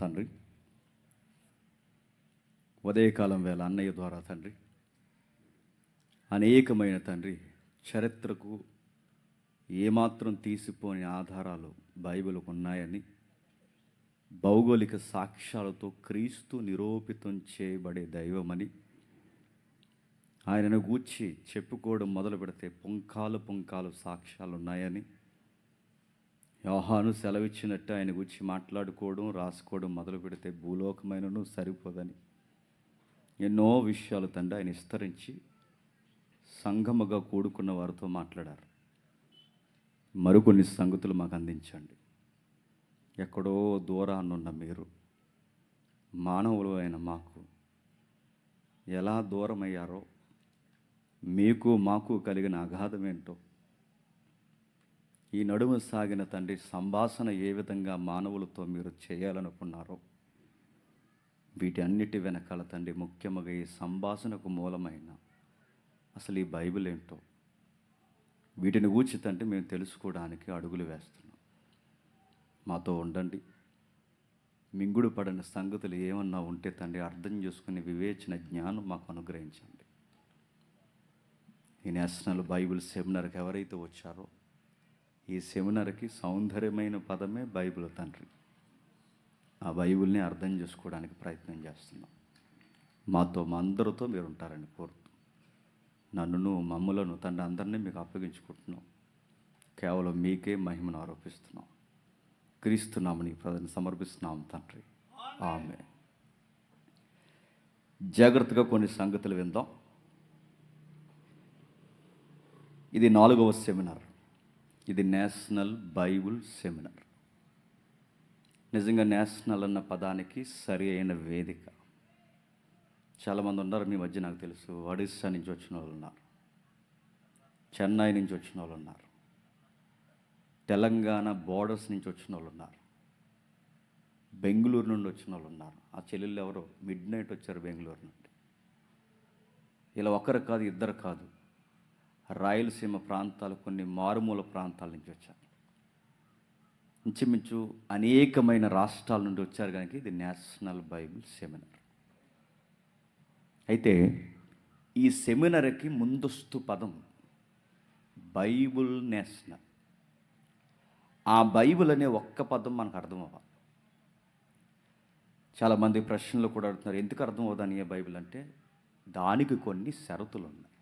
తండ్రి, ఉదయకాలం వేళ అన్నయ్య ద్వారా తండ్రి అనేకమైన తండ్రి చరిత్రకు ఏమాత్రం తీసిపోని ఆధారాలు బైబిల్కు ఉన్నాయని, భౌగోళిక సాక్ష్యాలతో క్రీస్తు నిరూపితం చేయబడే దైవమని, ఆయనను గూర్చి చెప్పుకోవడం మొదలు పెడితే పుంకాలు సాక్ష్యాలు ఉన్నాయని, యోహాను సెలవిచ్చినట్టు ఆయన గురించి మాట్లాడుకోవడం రాసుకోవడం మొదలు పెడితే భూలోకమైనను సరిపోదని ఎన్నో విషయాలు తండ్రి ఆయన విస్తరించి సంఘముగా కూడుకున్న వారితో మాట్లాడారు. మరికొన్ని సంగతులు మాకు అందించండి. ఎక్కడో దూరాన్నున్న మీరు మానవులు అయిన మాకు ఎలా దూరమయ్యారో, మీకు మాకు కలిగిన అగాధం ఏంటో, ఈ నడుము సాగిన తండ్రి సంభాషణ ఏ విధంగా మానవులతో మీరు చేయాలనుకున్నారో, వీటన్నిటి వెనకాల తండ్రి ముఖ్యంగా ఈ సంభాషణకు మూలమైన అసలు ఈ బైబిల్ ఏంటో, వీటిని గూర్చి తండ్రి మేము తెలుసుకోవడానికి అడుగులు వేస్తున్నాం. మాతో ఉండండి. మింగుడు పడిన సంగతులు ఏమన్నా ఉంటే తండ్రి అర్థం చేసుకునే వివేచన జ్ఞానం మాకు అనుగ్రహించండి. ఈ నేషనల్ బైబిల్ సెమినార్కి ఎవరైతే వచ్చారో, ఈ సెమినార్కి సౌందర్యమైన పదమే బైబిల్ తండ్రి. ఆ బైబిల్ని అర్థం చేసుకోవడానికి ప్రయత్నం చేస్తున్నాం. మాతో మా అందరితో మీరు ఉంటారని కోరుతూ నన్ను మమ్ములను తండ్రి అందరినీ మీకు అప్పగించుకుంటున్నాం. కేవలం మీకే మహిమను ఆరోపిస్తున్నాం. క్రీస్తునామని ప్రజలను సమర్పిస్తున్నాం తండ్రి. ఆమేన్. జాగ్రత్తగా కొన్ని సంగతులు విందాం. ఇది 4వ సెమినార్. ఇది నేషనల్ బైబుల్ సెమినార్. నిజంగా నేషనల్ అన్న పదానికి సరి అయిన వేదిక. చాలామంది ఉన్నారు మీ మధ్య, నాకు తెలుసు. ఒడిస్సా నుంచి వచ్చిన వాళ్ళు ఉన్నారు, చెన్నై నుంచి వచ్చిన వాళ్ళు ఉన్నారు, తెలంగాణ బోర్డర్స్ నుంచి వచ్చిన వాళ్ళు ఉన్నారు, బెంగళూరు నుండి వచ్చిన వాళ్ళు ఉన్నారు. ఆ చెల్లెళ్ళు ఎవరో మిడ్ నైట్ వచ్చారు బెంగళూరు నుండి. ఇలా ఒకరు కాదు, ఇద్దరు కాదు, రాయలసీమ ప్రాంతాలు, కొన్ని మారుమూల ప్రాంతాల నుంచి వచ్చారు. ఇంచుమించు అనేకమైన రాష్ట్రాల నుండి వచ్చారు. కనుక ఇది నేషనల్ బైబిల్ సెమినార్. అయితే ఈ సెమినార్కి ముందస్తు పదం బైబుల్ నేషనల్. ఆ బైబిల్ అనే ఒక్క పదం మనకు అర్థం అవ్వాలి. చాలామంది ప్రశ్నలు కూడా అడుగుతున్నారు, ఎందుకు అర్థం అవ్వదని ఏ బైబిల్ అంటే, దానికి కొన్ని షరతులు ఉన్నాయి.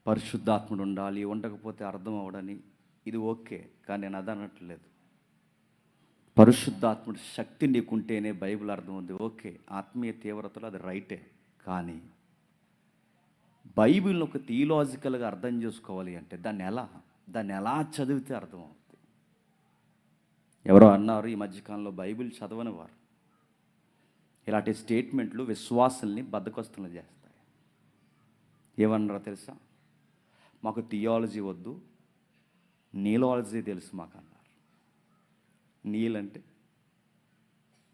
పరిశుద్ధాత్ముడు ఉండాలి, ఉండకపోతే అర్థం అవ్వడని. ఇది ఓకే, కానీ నేను అది అనట్లేదు. పరిశుద్ధాత్ముడు శక్తి నీకుంటేనే బైబిల్ అర్థం ఉంది, ఓకే, ఆత్మీయ తీవ్రతలో అది రైటే. కానీ బైబిల్ని ఒక థియలాజికల్గా అర్థం చేసుకోవాలి అంటే దాన్ని ఎలా చదివితే అర్థం అవుతుంది. ఎవరో అన్నారు ఈ మధ్యకాలంలో బైబిల్ చదవని వారు. ఇలాంటి స్టేట్మెంట్లు విశ్వాసుల్ని బద్దకొస్తులు చేస్తాయి. ఏమన్నారో తెలుసా? మాకు థియాలజీ వద్దు, నీలాలజీ తెలుసు మాకు అన్నారు. నీలంటే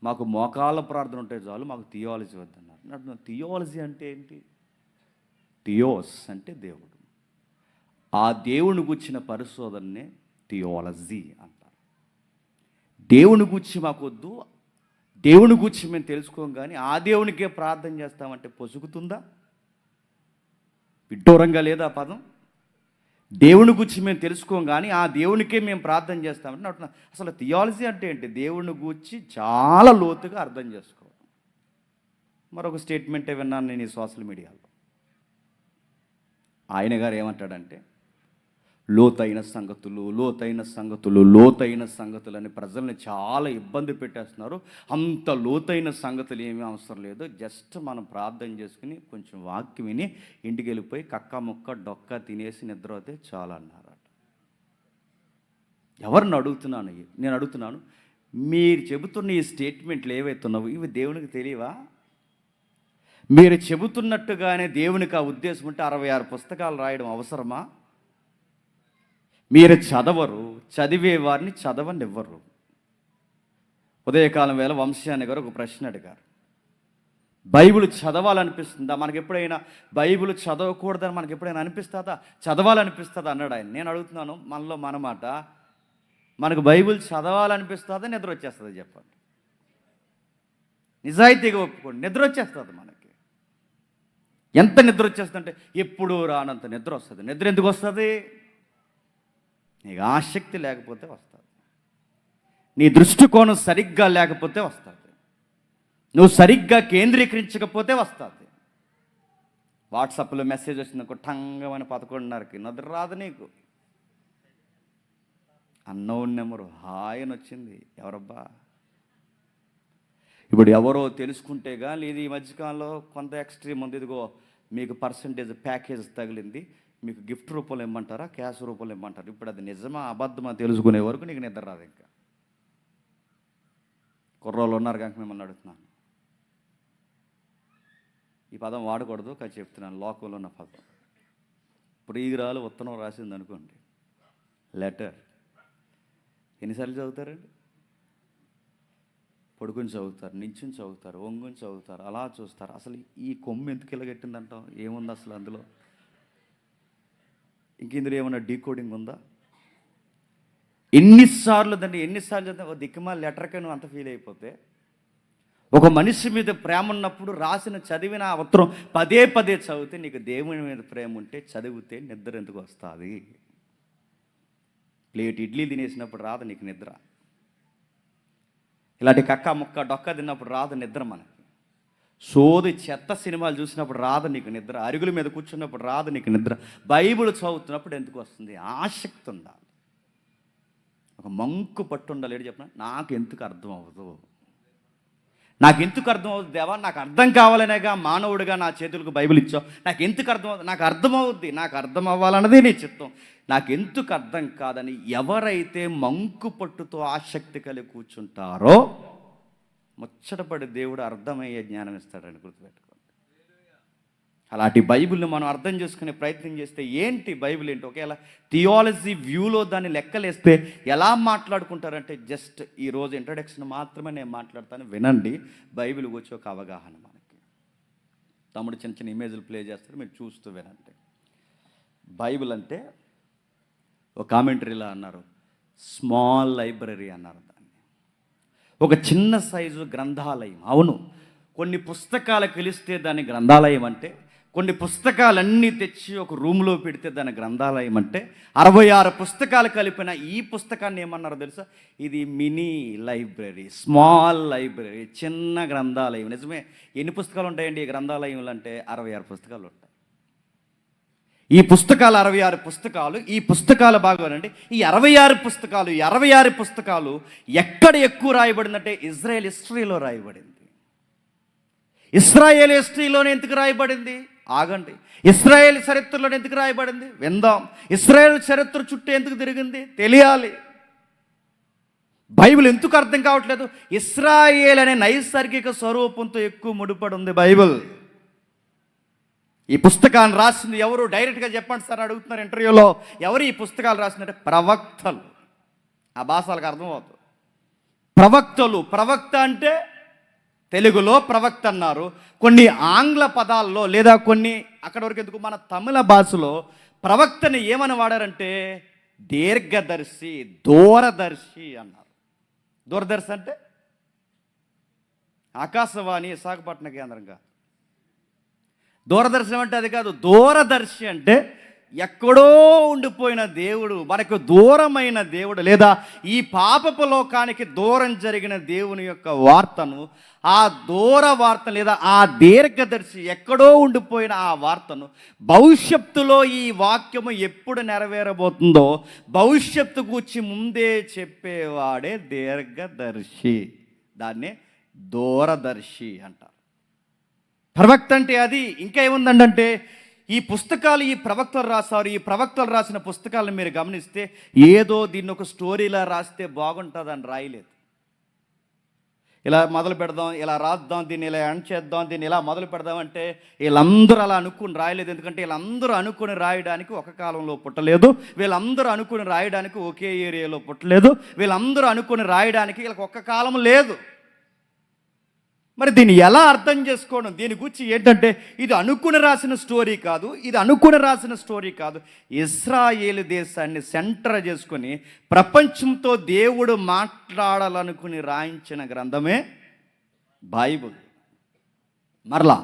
మాకు మోకాళ్ళ ప్రార్థన ఉంటే చాలు, మాకు థియాలజీ వద్దన్నారు. థియాలజీ అంటే ఏంటి? థియోస్ అంటే దేవుడు. ఆ దేవుని గుర్చిన పరిశోధననే థియాలజీ అంటారు. దేవుని గురించి మాకు వద్దు, దేవుని గురించి మేము తెలుసుకోం, కానీ ఆ దేవునికే ప్రార్థన చేస్తామంటే పొసుగుతుందా? విడ్డూరంగా లేదా పదం? దేవుని గురించి మేము తెలుసుకోం, కానీ ఆ దేవునికే మేము ప్రార్థన చేస్తామంటే అంటున్నా. అసలు థియాలజీ అంటే ఏంటి? దేవుని గురించి చాలా లోతుగా అర్థం చేసుకోవడం. మరొక స్టేట్మెంటే విన్నాను నేను ఈ సోషల్ మీడియాలో. ఆయన గారు ఏమంటాడంటే, లోతైన సంగతులు అని ప్రజల్ని చాలా ఇబ్బంది పెట్టేస్తున్నారు. అంత లోతైన సంగతులు ఏమీ అవసరం లేదు, జస్ట్ మనం ప్రార్థన చేసుకుని కొంచెం వాక్యం విని ఇంటికి వెళ్ళిపోయి కక్క ముక్క డొక్క తినేసి నిద్ర అవుతే చాలా అన్నారట. ఎవరిని అడుగుతున్నాను? నేను అడుగుతున్నాను, మీరు చెబుతున్న ఈ స్టేట్మెంట్లు ఏవైతున్నావో ఇవి దేవునికి తెలియవా? మీరు చెబుతున్నట్టుగానే దేవునికి ఆ ఉద్దేశం ఉంటే 66 పుస్తకాలు రాయడం అవసరమా? మీరు చదవరు, చదివే వారిని చదవనివ్వరు. ఉదయకాలం వేళ వంశీయాన్ని గారు ఒక ప్రశ్న అడిగారు, బైబిల్ చదవాలనిపిస్తుందా? మనకి ఎప్పుడైనా బైబిల్ చదవకూడదని మనకి ఎప్పుడైనా అనిపిస్తుందా? చదవాలనిపిస్తుందా అన్నాడు ఆయన. నేను అడుగుతున్నాను, మనలో మనమాట, మనకు బైబిల్ చదవాలనిపిస్తుందా, నిద్ర వచ్చేస్తుందా చెప్పండి? నిజాయితీగా ఒప్పుకోండి. నిద్ర వచ్చేస్తుంది మనకి. ఎంత నిద్ర వచ్చేస్తుందంటే ఎప్పుడు రానంత నిద్ర వస్తుంది. నిద్ర ఎందుకు వస్తుంది? నీకు ఆసక్తి లేకపోతే వస్తుంది. నీ దృష్టికోణం సరిగ్గా లేకపోతే వస్తుంది. నువ్వు సరిగ్గా కేంద్రీకరించకపోతే వస్తుంది. వాట్సాప్లో మెసేజ్ వచ్చిందనుకో, టంగమని 11:30కి నిద్ర రాదు నీకు. అన్నోన్ నెంబరు హాయ్ అని వచ్చింది. ఎవరబ్బా? ఇప్పుడు ఎవరో తెలుసుకుంటే కానీ ఇది ఈ మధ్యకాలంలో కొంత ఎక్స్ట్రీమ్ ఉంది. ఇదిగో మీకు పర్సంటేజ్ ప్యాకేజ్ తగిలింది, మీకు గిఫ్ట్ రూపంలో ఇమ్మంటారా, క్యాష్ రూపంలో ఇమ్మంటారు. ఇప్పుడు అది నిజమా అబద్ధమా తెలుసుకునే వరకు నీకు నిద్ర రాదు. ఇంకా కుర్రోళ్ళు ఉన్నారు కనుక మిమ్మల్ని అడుగుతున్నాను. ఈ పదం వాడకూడదు కానీ చెప్తున్నాను, లోకంలో ఉన్న పదం. ప్రియురాలు ఉత్తరం రాసింది అనుకోండి, లెటర్. ఎన్నిసార్లు చదువుతారండి? పడుకుని చదువుతారు, నించుని చదువుతారు, వంగుని చదువుతారు, అలా చూస్తారు. అసలు ఈ కొమ్ము ఎందుకు ఇలాగెట్టిందంటాం? ఏముంది అసలు అందులో? ఇంక ఇందులో ఏమన్నా డీకోడింగ్ ఉందా? ఎన్నిసార్లు చదివా దిక్కుమాల లెటర్కే నువ్వు అంత ఫీల్ అయిపోతే, ఒక మనిషి మీద ప్రేమ ఉన్నప్పుడు చదివిన ఆ ఉత్తరం పదే పదే చదివితే, నీకు దేవుని మీద ప్రేమ ఉంటే చదివితే నిద్ర ఎందుకు వస్తుంది? ప్లేట్ ఇడ్లీ తినేసినప్పుడు రాదు నీకు నిద్ర. ఇలాంటి కక్క ముక్క డొక్క తిన్నప్పుడు రాదు నిద్ర మనకి. సోది చెత్త సినిమాలు చూసినప్పుడు రాదు నీకు నిద్ర. అరుగుల మీద కూర్చున్నప్పుడు రాదు నీకు నిద్ర. బైబిల్ చదువుతున్నప్పుడు ఎందుకు వస్తుంది? ఆసక్తి ఉండాలి. ఒక మంకు పట్టు ఉండాలి. ఏంటి చెప్పిన, నాకు ఎందుకు అర్థం అవ్వదు, నాకు ఎందుకు అర్థం అవుతుంది దేవా, నాకు అర్థం కావాలనేగా మానవుడిగా నా చేతులకు బైబిల్ ఇచ్చావు. నాకు ఎందుకు అర్థం అవుతుంది? నాకు అర్థమవుద్ది, నాకు అర్థం అవ్వాలన్నదే నీ చిత్తం. నాకు ఎందుకు అర్థం కాదని ఎవరైతే మంకు పట్టుతో ఆసక్తి కలిగి కూర్చుంటారో ముచ్చటపడి దేవుడు అర్థమయ్యే జ్ఞానం ఇస్తాడని గుర్తుపెట్టుకోండి. అలాంటి బైబిల్ని మనం అర్థం చేసుకునే ప్రయత్నం చేస్తే ఏంటి బైబిల్ ఏంటి, ఒకేలా థియాలజీ వ్యూలో దాన్ని లెక్కలేస్తే ఎలా మాట్లాడుకుంటారంటే, జస్ట్ ఈరోజు ఇంట్రడక్షన్ మాత్రమే నేను మాట్లాడతాను, వినండి. బైబిల్ వచ్చి ఒక అవగాహన మనకి. తమ్ముడు చిన్న చిన్న ఇమేజ్లు ప్లే చేస్తారు, మీరు చూస్తూ వినండి. బైబిల్ అంటే ఒక కామెంటరీలా అన్నారు, స్మాల్ లైబ్రరీ అన్నారు దాన్ని. ఒక చిన్న సైజు గ్రంథాలయం. అవును, కొన్ని పుస్తకాలు కలిస్తే దాన్ని గ్రంథాలయం అంటే, కొన్ని పుస్తకాలన్నీ తెచ్చి ఒక రూమ్లో పెడితే దాని గ్రంథాలయం అంటే, 66 పుస్తకాలు కలిపిన ఈ పుస్తకాన్ని ఏమన్నారో తెలుసా? ఇది మినీ లైబ్రరీ, స్మాల్ లైబ్రరీ, చిన్న గ్రంథాలయం. నిజమే. ఎన్ని పుస్తకాలు ఉంటాయండి ఈ గ్రంథాలయంలో అంటే? 66 పుస్తకాలు ఉంటాయి. ఈ పుస్తకాలు 66 పుస్తకాలు. ఈ పుస్తకాలు బాగోనండి, ఈ 66 పుస్తకాలు ఎక్కడ ఎక్కువ రాయబడిందంటే ఇజ్రాయెల్ హిస్టరీలో రాయబడింది. ఇస్రాయేల్ హిస్టరీలోనే ఎందుకు రాయబడింది? ఆగండి. ఇస్రాయేల్ చరిత్రలోనే ఎందుకు రాయబడింది? విందాం. ఇస్రాయేల్ చరిత్ర చుట్టూ ఎందుకు తిరిగింది? తెలియాలి. బైబిల్ ఎందుకు అర్థం కావట్లేదు? ఇస్రాయేల్ అనే నైసర్గిక స్వరూపంతో ఎక్కువ ముడిపడి ఉంది బైబిల్. ఈ పుస్తకాన్ని రాసింది ఎవరు? డైరెక్ట్గా చెప్పండి సార్ అడుగుతున్నారు ఇంటర్వ్యూలో. ఎవరు ఈ పుస్తకాలు రాసిందంటే ప్రవక్తలు. ఆ భాషలకు అర్థమవుతుంది. ప్రవక్తలు. ప్రవక్త అంటే తెలుగులో ప్రవక్త అన్నారు. కొన్ని ఆంగ్ల పదాల్లో లేదా కొన్ని అక్కడ వరకు ఎందుకు మన తమిళ భాషలో ప్రవక్తని ఏమని వాడారంటే దీర్ఘదర్శి, దూరదర్శి అన్నారు. దూరదర్శి అంటే ఆకాశవాణి విశాఖపట్నం కేంద్రంగా. దూరదర్శనం అంటే అది కాదు. దూరదర్శి అంటే ఎక్కడో ఉండిపోయిన దేవుడు, మనకు దూరమైన దేవుడు, లేదా ఈ పాపపు లోకానికి దూరం జరిగిన దేవుని యొక్క వార్తను, ఆ దూర వార్త లేదా ఆ దీర్ఘదర్శి ఎక్కడో ఉండిపోయిన ఆ వార్తను భవిష్యత్తులో ఈ వాక్యము ఎప్పుడు నెరవేరబోతుందో భవిష్యత్తు గురించి ముందే చెప్పేవాడే దీర్ఘదర్శి. దాన్నే దూరదర్శి అంటారు. ప్రవక్త అంటే అది. ఇంకా ఏముందంటే ఈ పుస్తకాలు ఈ ప్రవక్తలు రాశారు. ఈ ప్రవక్తలు రాసిన పుస్తకాలను మీరు గమనిస్తే ఏదో దీన్ని ఒక స్టోరీలా రాస్తే బాగుంటుందని రాయలేదు. ఇలా మొదలు పెడదాం, ఇలా రాద్దాం, దీన్ని ఇలా ఎండ్ చేద్దాం, దీన్ని ఇలా మొదలు పెడదాం అంటే వీళ్ళందరూ అలా అనుకుని రాయలేదు. ఎందుకంటే వీళ్ళందరూ అనుకుని రాయడానికి ఒక కాలంలో పుట్టలేదు. వీళ్ళందరూ అనుకుని రాయడానికి ఒకే ఏరియాలో పుట్టలేదు. వీళ్ళందరూ అనుకుని రాయడానికి వీళ్ళకి ఒక్క కాలం లేదు. మరి దీన్ని ఎలా అర్థం చేసుకోవడం? దీని గురించి ఏంటంటే ఇది అనుకుని రాసిన స్టోరీ కాదు, ఇది అనుకుని రాసిన స్టోరీ కాదు. ఇశ్రాయేలు దేశాన్ని సెంటర్ చేసుకొని ప్రపంచంతో దేవుడు మాట్లాడాలనుకుని రాయించిన గ్రంథమే బైబుల్. మరలా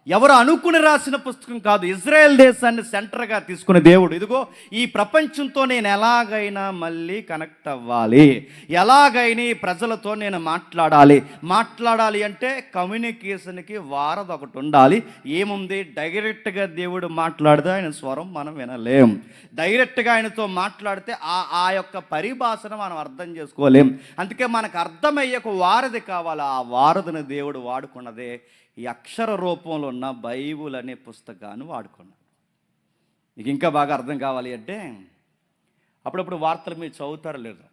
ఎవరు అనుకుని రాసిన పుస్తకం కాదు. ఇజ్రాయెల్ దేశాన్ని సెంటర్గా తీసుకునే దేవుడు, ఇదిగో ఈ ప్రపంచంతో నేను ఎలాగైనా మళ్ళీ కనెక్ట్ అవ్వాలి, ఎలాగైనా ఈ ప్రజలతో నేను మాట్లాడాలి అంటే కమ్యూనికేషన్కి వారధి ఒకటి ఉండాలి. ఏముంది? డైరెక్ట్గా దేవుడు మాట్లాడితే ఆయన స్వరం మనం వినలేం. డైరెక్ట్గా ఆయనతో మాట్లాడితే ఆ యొక్క పరిభాషను మనం అర్థం చేసుకోలేం. అందుకే మనకు అర్థమయ్యే ఒక వారధి కావాలి. ఆ వారధిని దేవుడు వాడుకున్నదే ఈ అక్షర రూపంలో ఉన్న బైబుల్ అనే పుస్తకాన్ని వాడుకున్నాడు. మీకు ఇంకా బాగా అర్థం కావాలి అంటే అప్పుడప్పుడు వార్తలు మీరు చదువుతారో లేదో,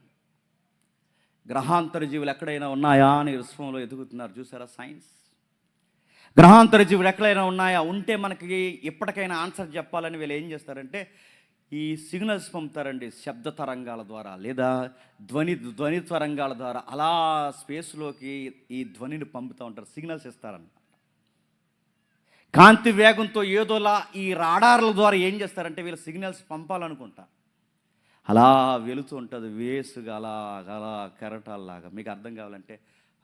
గ్రహాంతర జీవులు ఎక్కడైనా ఉన్నాయా అని విశ్వంలో ఎదుగుతున్నారు చూసారా సైన్స్. గ్రహాంతర జీవులు ఎక్కడైనా ఉన్నాయా, ఉంటే మనకి ఎప్పటికైనా ఆన్సర్ చెప్పాలని వీళ్ళు ఏం చేస్తారంటే ఈ సిగ్నల్స్ పంపుతారండి, శబ్ద తరంగాల ద్వారా లేదా ధ్వని తరంగాల ద్వారా అలా స్పేస్లోకి ఈ ధ్వనిని పంపుతూ ఉంటారు, సిగ్నల్స్ ఇస్తారన్నమాట. కాంతి వేగంతో ఏదోలా ఈ రాడార్ల ద్వారా ఏం చేస్తారంటే వీళ్ళు సిగ్నల్స్ పంపాలనుకుంటా అలా వెళుతూ ఉంటుంది వేసుగా అలా కెరటాల్లాగా. మీకు అర్థం కావాలంటే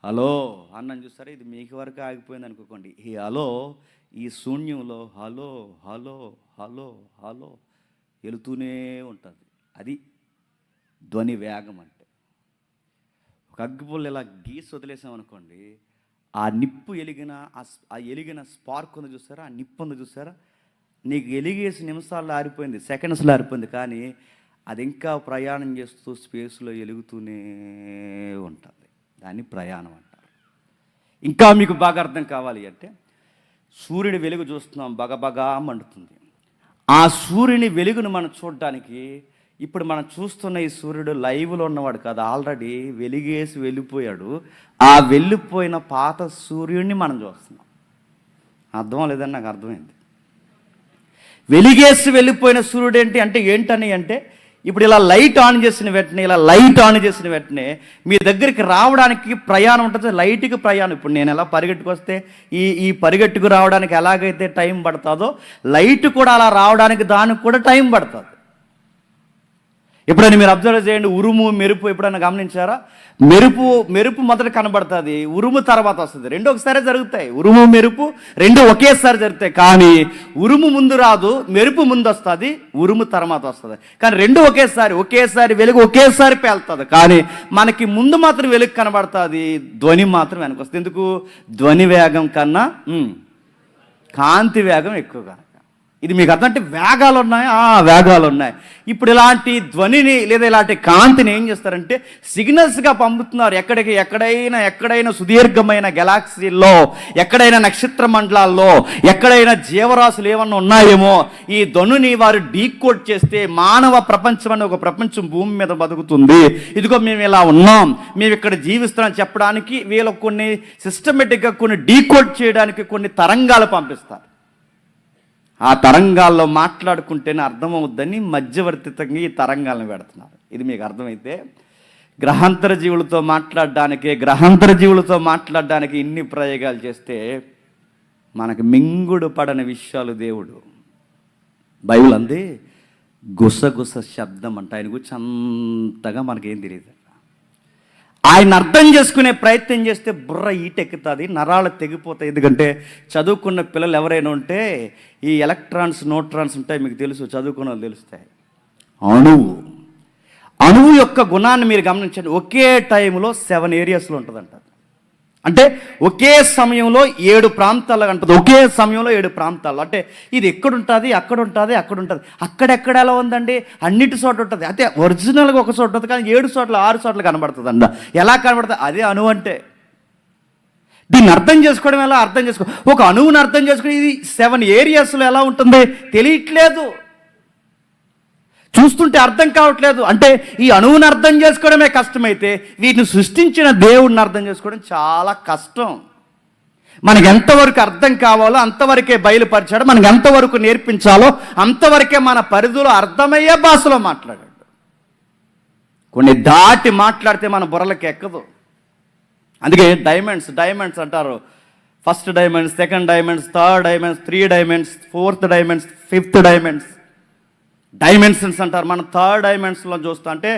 హలో అన్నని చూస్తారా, ఇది మీకు వరకు ఆగిపోయింది అనుకోకండి. ఈ హలో ఈ శూన్యంలో హలో హలో హలో హలో వెళుతూనే ఉంటుంది. అది ధ్వని వేగం అంటే. ఒక అగ్గిపుల్ల ఇలా గీసి వదిలేసామనుకోండి, ఆ నిప్పు ఎలిగిన స్పార్క్ ఉంది చూసారా, ఆ నిప్పు ఉంది చూసారా, నీకు ఎలిగేసి నిమిషాల్లో ఆరిపోయింది, సెకండ్స్లో ఆరిపోయింది, కానీ అది ఇంకా ప్రయాణం చేస్తూ స్పేస్లో ఎలుగుతూనే ఉంటుంది. దాన్ని ప్రయాణం అంటారు. ఇంకా మీకు బాగా అర్థం కావాలి అంటే సూర్యుడి వెలుగు చూస్తున్నాం, బగబగా మండుతుంది. ఆ సూర్యుని వెలుగును మనం చూడడానికి ఇప్పుడు మనం చూస్తున్న ఈ సూర్యుడు లైవ్లో ఉన్నవాడు కాదు, ఆల్రెడీ వెలిగేసి వెళ్ళిపోయాడు. ఆ వెళ్ళిపోయిన పాత సూర్యుడిని మనం చూస్తున్నాం. అర్థం లేదని నాకు అర్థమైంది. వెలిగేసి వెళ్ళిపోయిన సూర్యుడు ఏంటని అంటే ఇప్పుడు ఇలా లైట్ ఆన్ చేసిన వెంటనే మీ దగ్గరికి రావడానికి ప్రయాణం ఉంటుంది, లైట్కి ప్రయాణం. ఇప్పుడు నేను ఎలా పరిగెట్టుకు వస్తే ఈ పరిగెట్టుకు రావడానికి ఎలాగైతే టైం పడుతుందో లైట్ కూడా అలా రావడానికి దానికి కూడా టైం పడుతుంది. ఎప్పుడైనా మీరు అబ్జర్వ్ చేయండి, ఉరుము మెరుపు ఎప్పుడైనా గమనించారా? మెరుపు మొదట కనబడుతుంది, ఉరుము తర్వాత వస్తుంది. రెండు ఒకసారి జరుగుతాయి. ఉరుము మెరుపు రెండు ఒకేసారి జరుగుతాయి, కానీ ఉరుము ముందు రాదు, మెరుపు ముందు వస్తుంది, ఉరుము తర్వాత వస్తుంది. కానీ రెండు ఒకేసారి వెలుగు ఒకేసారి పేలుతుంది, కానీ మనకి ముందు మాత్రం వెలుగు కనబడుతుంది, ధ్వని మాత్రం వెనక వస్తుంది. ఎందుకు? ధ్వని వేగం కన్నా కాంతి వేగం ఎక్కువగా. ఇది మీకు అర్థం అంటే వేగాలు ఉన్నాయి. ఇప్పుడు ఇలాంటి ధ్వనిని లేదా ఇలాంటి కాంతిని ఏం చేస్తారంటే సిగ్నల్స్గా పంపుతున్నారు. ఎక్కడైనా సుదీర్ఘమైన గెలాక్సీల్లో, ఎక్కడైనా నక్షత్ర మండలాల్లో, ఎక్కడైనా జీవరాశులు ఏమన్నా ఉన్నాయేమో ఈ ధ్వనిని వారు డీకోడ్ చేస్తే మానవ ప్రపంచం అనే ఒక ప్రపంచం భూమి మీద బతుకుతుంది. ఇదిగో మేము ఇలా ఉన్నాం, మేము ఇక్కడ జీవిస్తున్నాం చెప్పడానికి వీళ్ళకు కొన్ని సిస్టమేటిక్గా కొన్ని డీకోడ్ చేయడానికి కొన్ని తరంగాలు పంపిస్తారు. ఆ తరంగాల్లో మాట్లాడుకుంటేనే అర్థమవుద్దని మధ్యవర్తితంగా ఈ తరంగాలను పెడుతున్నారు. ఇది మీకు అర్థమైతే గ్రహాంతర జీవులతో మాట్లాడడానికి ఇన్ని ప్రయోగాలు చేస్తే మనకు మింగుడు పడని విషయాలు దేవుడు బైబిల్ అంది గుసగుస శబ్దం అంట. ఆయన గురించి అంతగా మనకేం తెలియదు. ఆయన అర్థం చేసుకునే ప్రయత్నం చేస్తే బుర్ర ఈటెక్కుతుంది, నరాలు తెగిపోతాయి. ఎందుకంటే చదువుకున్న పిల్లలు ఎవరైనా ఉంటే ఈ ఎలక్ట్రాన్స్ న్యూట్రాన్స్ ఉంటాయి, మీకు తెలుసు, చదువుకున్న వాళ్ళు తెలుస్తాయి. అణువు యొక్క గుణాన్ని మీరు గమనించండి. ఒకే టైంలో 7 ఏరియాస్లో ఉంటుందంట. అంటే ఒకే సమయంలో 7 ప్రాంతాలు అంటుంది. ఒకే సమయంలో 7 ప్రాంతాలు అంటే ఇది ఎక్కడుంటుంది, అక్కడ ఉంటుంది. అక్కడెక్కడ ఎలా ఉందండి? అన్నిటి చోట ఉంటుంది. అయితే ఒరిజినల్గా ఒక చోట ఉంటుంది, కానీ 7 చోట్ల 6 చోట్ల కనబడుతుంది అంట. ఎలా కనబడుతుంది? అదే అణువు అంటే. దీన్ని అర్థం చేసుకోవడం ఎలా? ఒక అణువుని అర్థం చేసుకుని ఇది 7 ఏరియాస్లో ఎలా ఉంటుంది తెలియట్లేదు, చూస్తుంటే అర్థం కావట్లేదు. అంటే ఈ అణువుని అర్థం చేసుకోవడమే కష్టమైతే వీటిని సృష్టించిన దేవుడిని అర్థం చేసుకోవడం చాలా కష్టం. మనకు ఎంతవరకు అర్థం కావాలో అంతవరకే బయలుపరిచాడు, మనకు ఎంతవరకు నేర్పించాలో అంతవరకే మన పరిధిలో అర్థమయ్యే భాషలో మాట్లాడాడు. కొన్ని దాటి మాట్లాడితే మన బుర్రలకి ఎక్కదు. అందుకే డైమండ్స్ అంటారు. First diamonds, second diamonds, third diamonds, 3 diamonds, 4th diamonds, 5th diamonds, dimensions అంటారు. మనం 3rd డైమెన్షన్లో చూస్తాం, అంటే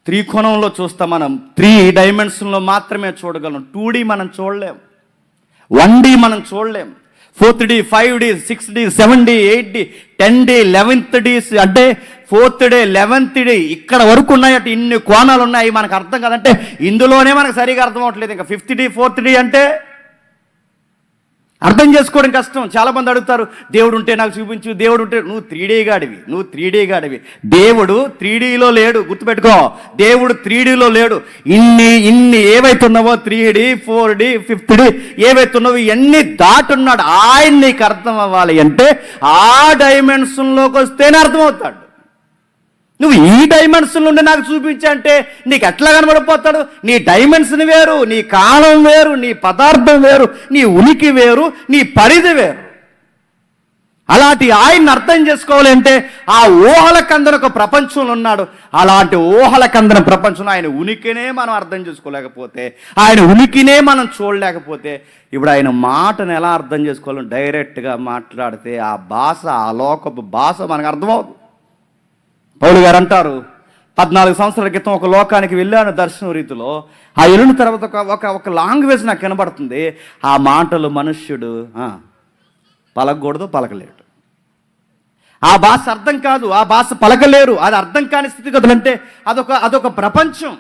త్రికోణంలో చూస్తాం. మనం 3 డైమెన్షన్లో మాత్రమే చూడగలం. 2D మనం చూడలేం. 1D మనం చూడలేం. 4th day, 5D, 6D, 7D, 8D, 10D, 11th days అంటే 4th డే, 11th డే ఇక్కడ వరకు ఉన్నాయట. ఇన్ని కోణాలు ఉన్నాయి, మనకు అర్థం కాదంటే ఇందులోనే మనకు సరిగా అర్థం అవట్లేదు. ఇంకా 5th డే, 4th డే అంటే అర్థం చేసుకోవడం కష్టం. చాలామంది అడుగుతారు, దేవుడు ఉంటే నాకు చూపించు, దేవుడు ఉంటే. నువ్వు 3D గాడివి. దేవుడు 3Dలో లేడు, గుర్తుపెట్టుకో. దేవుడు 3Dలో లేడు. ఇన్ని ఏవైతున్నావో 3D, 4D, 5th డే ఏవైతున్నావో ఇవన్నీ దాటున్నాడు. ఆయన నీకు అర్థం అవ్వాలి అంటే ఆ డైమెన్షన్లోకి వస్తేనే అర్థమవుతాడు. నువ్వు ఈ డైమెన్షన్ నుండి నాకు చూపించంటే నీకు ఎట్లా కనబడిపోతాడు? నీ డైమెన్షన్ వేరు, నీ కాలం వేరు, నీ పదార్థం వేరు, నీ ఉనికి వేరు, నీ పరిధి వేరు. అలాంటి ఆయన్ని అర్థం చేసుకోవాలి అంటే ఆ ఊహల కందన ఒక ప్రపంచంలో ఉన్నాడు. అలాంటి ఊహల కందన ప్రపంచంలో ఆయన ఉనికినే మనం అర్థం చేసుకోలేకపోతే, ఆయన ఉనికినే మనం చూడలేకపోతే, ఇప్పుడు ఆయన మాటను ఎలా అర్థం చేసుకోవాలని డైరెక్ట్గా మాట్లాడితే ఆ భాష, ఆ లోకపు భాష మనకు అర్థమవుతుంది. పౌలు గారు అంటారు, 14 సంవత్సరాల క్రితం ఒక లోకానికి వెళ్ళాను దర్శన రీతిలో. ఆ వెళ్ళిన తర్వాత ఒక లాంగ్వేజ్ నాకు కనబడుతుంది. ఆ మాటలు మనుష్యుడు పలకూడదు, పలకలేడు. ఆ భాష అర్థం కాదు, ఆ భాష పలకలేరు. అది అర్థం కాని స్థితిగతులు అంటే అదొక ప్రపంచం.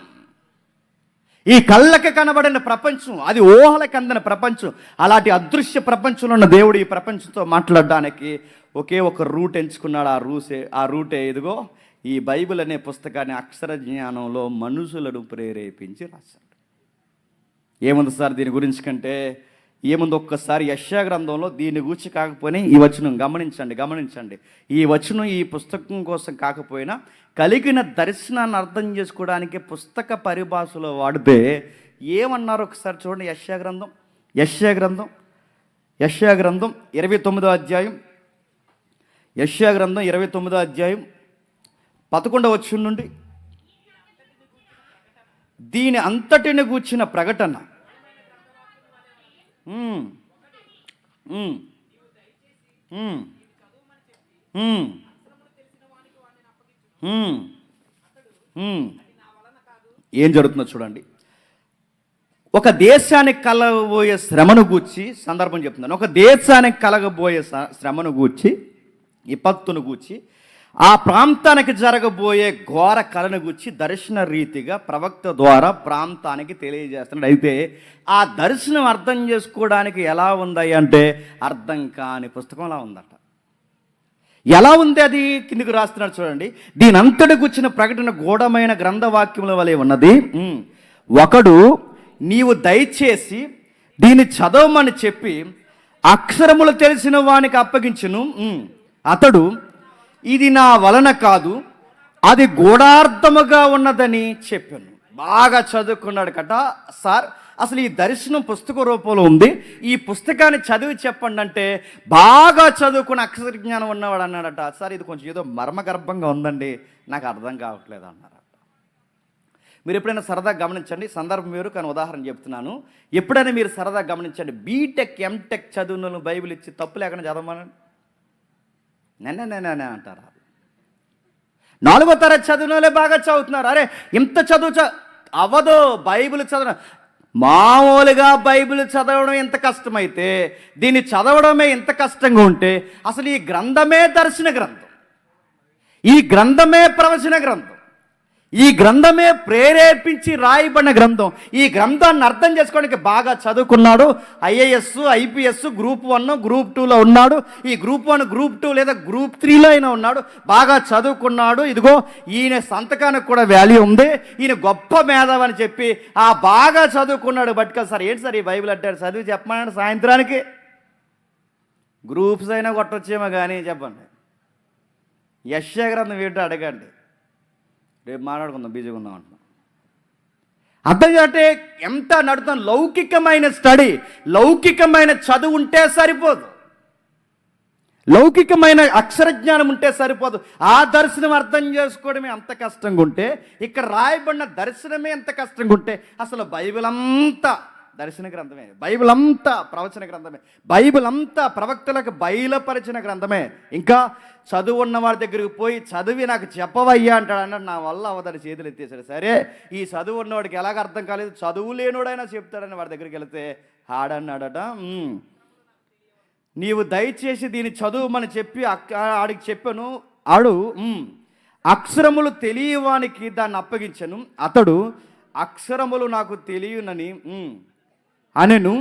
ఈ కళ్ళకి కనబడిన ప్రపంచం, అది ఊహలకు అందిన ప్రపంచం. అలాంటి అదృశ్య ప్రపంచంలో ఉన్న దేవుడు ఈ ప్రపంచంతో మాట్లాడడానికి ఒకే ఒక రూట్ ఎంచుకున్నాడు. ఆ రూటే ఇదిగో ఈ బైబిల్ అనే పుస్తకాన్ని అక్షర జ్ఞానంలో మనుషులను ప్రేరేపించి రాశాడు. ఏముంది సార్ దీని గురించి కంటే ఏముంది? ఒక్కసారి యెషయా గ్రంథంలో దీని గురించి కాకపోయినా ఈ వచనం గమనించండి. ఈ వచనం ఈ పుస్తకం కోసం కాకపోయినా కలిగిన దర్శనాన్ని అర్థం చేసుకోవడానికి పుస్తక పరిభాషలో వాడితే ఏమన్నారు ఒకసారి చూడండి. యెషయా గ్రంథం 29వ అధ్యాయం, యెషయా గ్రంథం 29వ అధ్యాయం 11వ వచనం నుండి, దీని అంతటిని గూర్చిన ప్రకటన ఏం జరుగుతుందో చూడండి. ఒక దేశానికి కలగబోయే శ్రమను గూర్చి సందర్భం చెప్తున్నాను. ఒక దేశానికి కలగబోయే శ్రమను గూర్చి, విపత్తును గూర్చి, ఆ ప్రాంతానికి జరగబోయే ఘోర కళను గూర్చి దర్శన రీతిగా ప్రవక్త ద్వారా ప్రాంతానికి తెలియజేస్తున్నాడు. అయితే ఆ దర్శనం అర్థం చేసుకోవడానికి ఎలా ఉంది అంటే అర్థం కాని పుస్తకంలా ఉందట. ఎలా ఉంది అది కిందికి రాస్తున్నాడు చూడండి. దీని అంతటి గుర్చిన ప్రకటన గూఢమైన గ్రంథవాక్యముల వలె ఉన్నది. ఒకడు నీవు దయచేసి దీన్ని చదవమని చెప్పి అక్షరములు తెలిసిన వానికి అప్పగించును. అతడు ఇది నా వలన కాదు, అది గూఢార్థముగా ఉన్నదని చెప్పాను. బాగా చదువుకున్నాడు కట. సార్ అసలు ఈ దర్శనం పుస్తక రూపంలో ఉంది, ఈ పుస్తకాన్ని చదివి చెప్పండి అంటే బాగా చదువుకున్న అక్షర జ్ఞానం ఉన్నవాడు అన్నాడట. సార్ ఇది కొంచెం ఏదో మర్మగర్భంగా ఉందండి, నాకు అర్థం కావట్లేదు అన్నారట. మీరు ఎప్పుడైనా సరదాగా గమనించండి, సందర్భం వేరు కానీ ఉదాహరణ చెప్తున్నాను. ఎప్పుడైనా మీరు సరదాగా గమనించండి, బీటెక్ ఎంటెక్ చదువులను బైబిల్ ఇచ్చి తప్పు లేకుండా చదవమనండి, నేనే అంటారా? 4వ తరగతి చదువునోలే బాగా చదువుతున్నారు. అరే ఇంత చదువు అవ్వదు బైబిల్ చదవడం. మామూలుగా బైబిల్ చదవడం ఎంత కష్టమైతే దీన్ని చదవడమే ఎంత కష్టంగా ఉంటే అసలు ఈ గ్రంథమే దర్శన గ్రంథం, ఈ గ్రంథమే ప్రవచన గ్రంథం, ఈ గ్రంథమే ప్రేరేపించి రాయబడిన గ్రంథం. ఈ గ్రంథాన్ని అర్థం చేసుకోవడానికి బాగా చదువుకున్నాడు. IAS, IPS, గ్రూప్ 1, గ్రూప్ 2లో ఉన్నాడు. ఈ గ్రూప్ 1, గ్రూప్ 2 లేదా గ్రూప్ 3లో అయినా ఉన్నాడు. బాగా చదువుకున్నాడు. ఇదిగో ఈయన సంతకానికి కూడా వాల్యూ ఉంది, ఈయన గొప్ప మేధావి అని చెప్పి ఆ బాగా చదువుకున్నాడు. బట్ సార్ ఏంటి సార్ ఈ బైబిల్ అంటాడు, చదివి చెప్పమన్నాడు సాయంత్రానికి. గ్రూప్స్ అయినా కొట్టొచ్చేమో కానీ చెప్పండి, యెషయా గ్రంథం ఏంటో అడగండి, రేపు మాట్లాడుకుందాం, బిజీగా ఉందాం అంటున్నాం. అర్థం అంటే ఎంత నడుతాం. లౌకికమైన స్టడీ, లౌకికమైన చదువు ఉంటే సరిపోదు, లౌకికమైన అక్షర జ్ఞానం ఉంటే సరిపోదు. ఆ దర్శనం అర్థం చేసుకోవడమే అంత కష్టంగా ఉంటే, ఇక్కడ రాయబడిన దర్శనమే ఎంత కష్టంగా ఉంటే అసలు బైబిల్ అంతా దర్శన గ్రంథమే, బైబిల్ అంతా ప్రవచన గ్రంథమే, బైబిల్ అంతా ప్రవక్తలకు బయలుపరిచిన గ్రంథమే. ఇంకా చదువు ఉన్న వాడి దగ్గరికి పోయి చదివి నాకు చెప్పవయ్యా అంటాడు. అన్నాడు, నా వల్ల అవదని చేతులు ఎత్తేసాడు. సరే ఈ చదువు ఉన్నవాడికి ఎలాగ అర్థం కాలేదు, చదువు లేనివాడైనా చెప్తాడని వాడి దగ్గరికి వెళితే ఆడన్నాడట, నీవు దయచేసి దీన్ని చదువుమని చెప్పి ఆడికి చెప్పాను. ఆడు అక్షరములు తెలియవానికి దాన్ని అప్పగించను. అతడు అక్షరములు నాకు తెలియనని అనెను.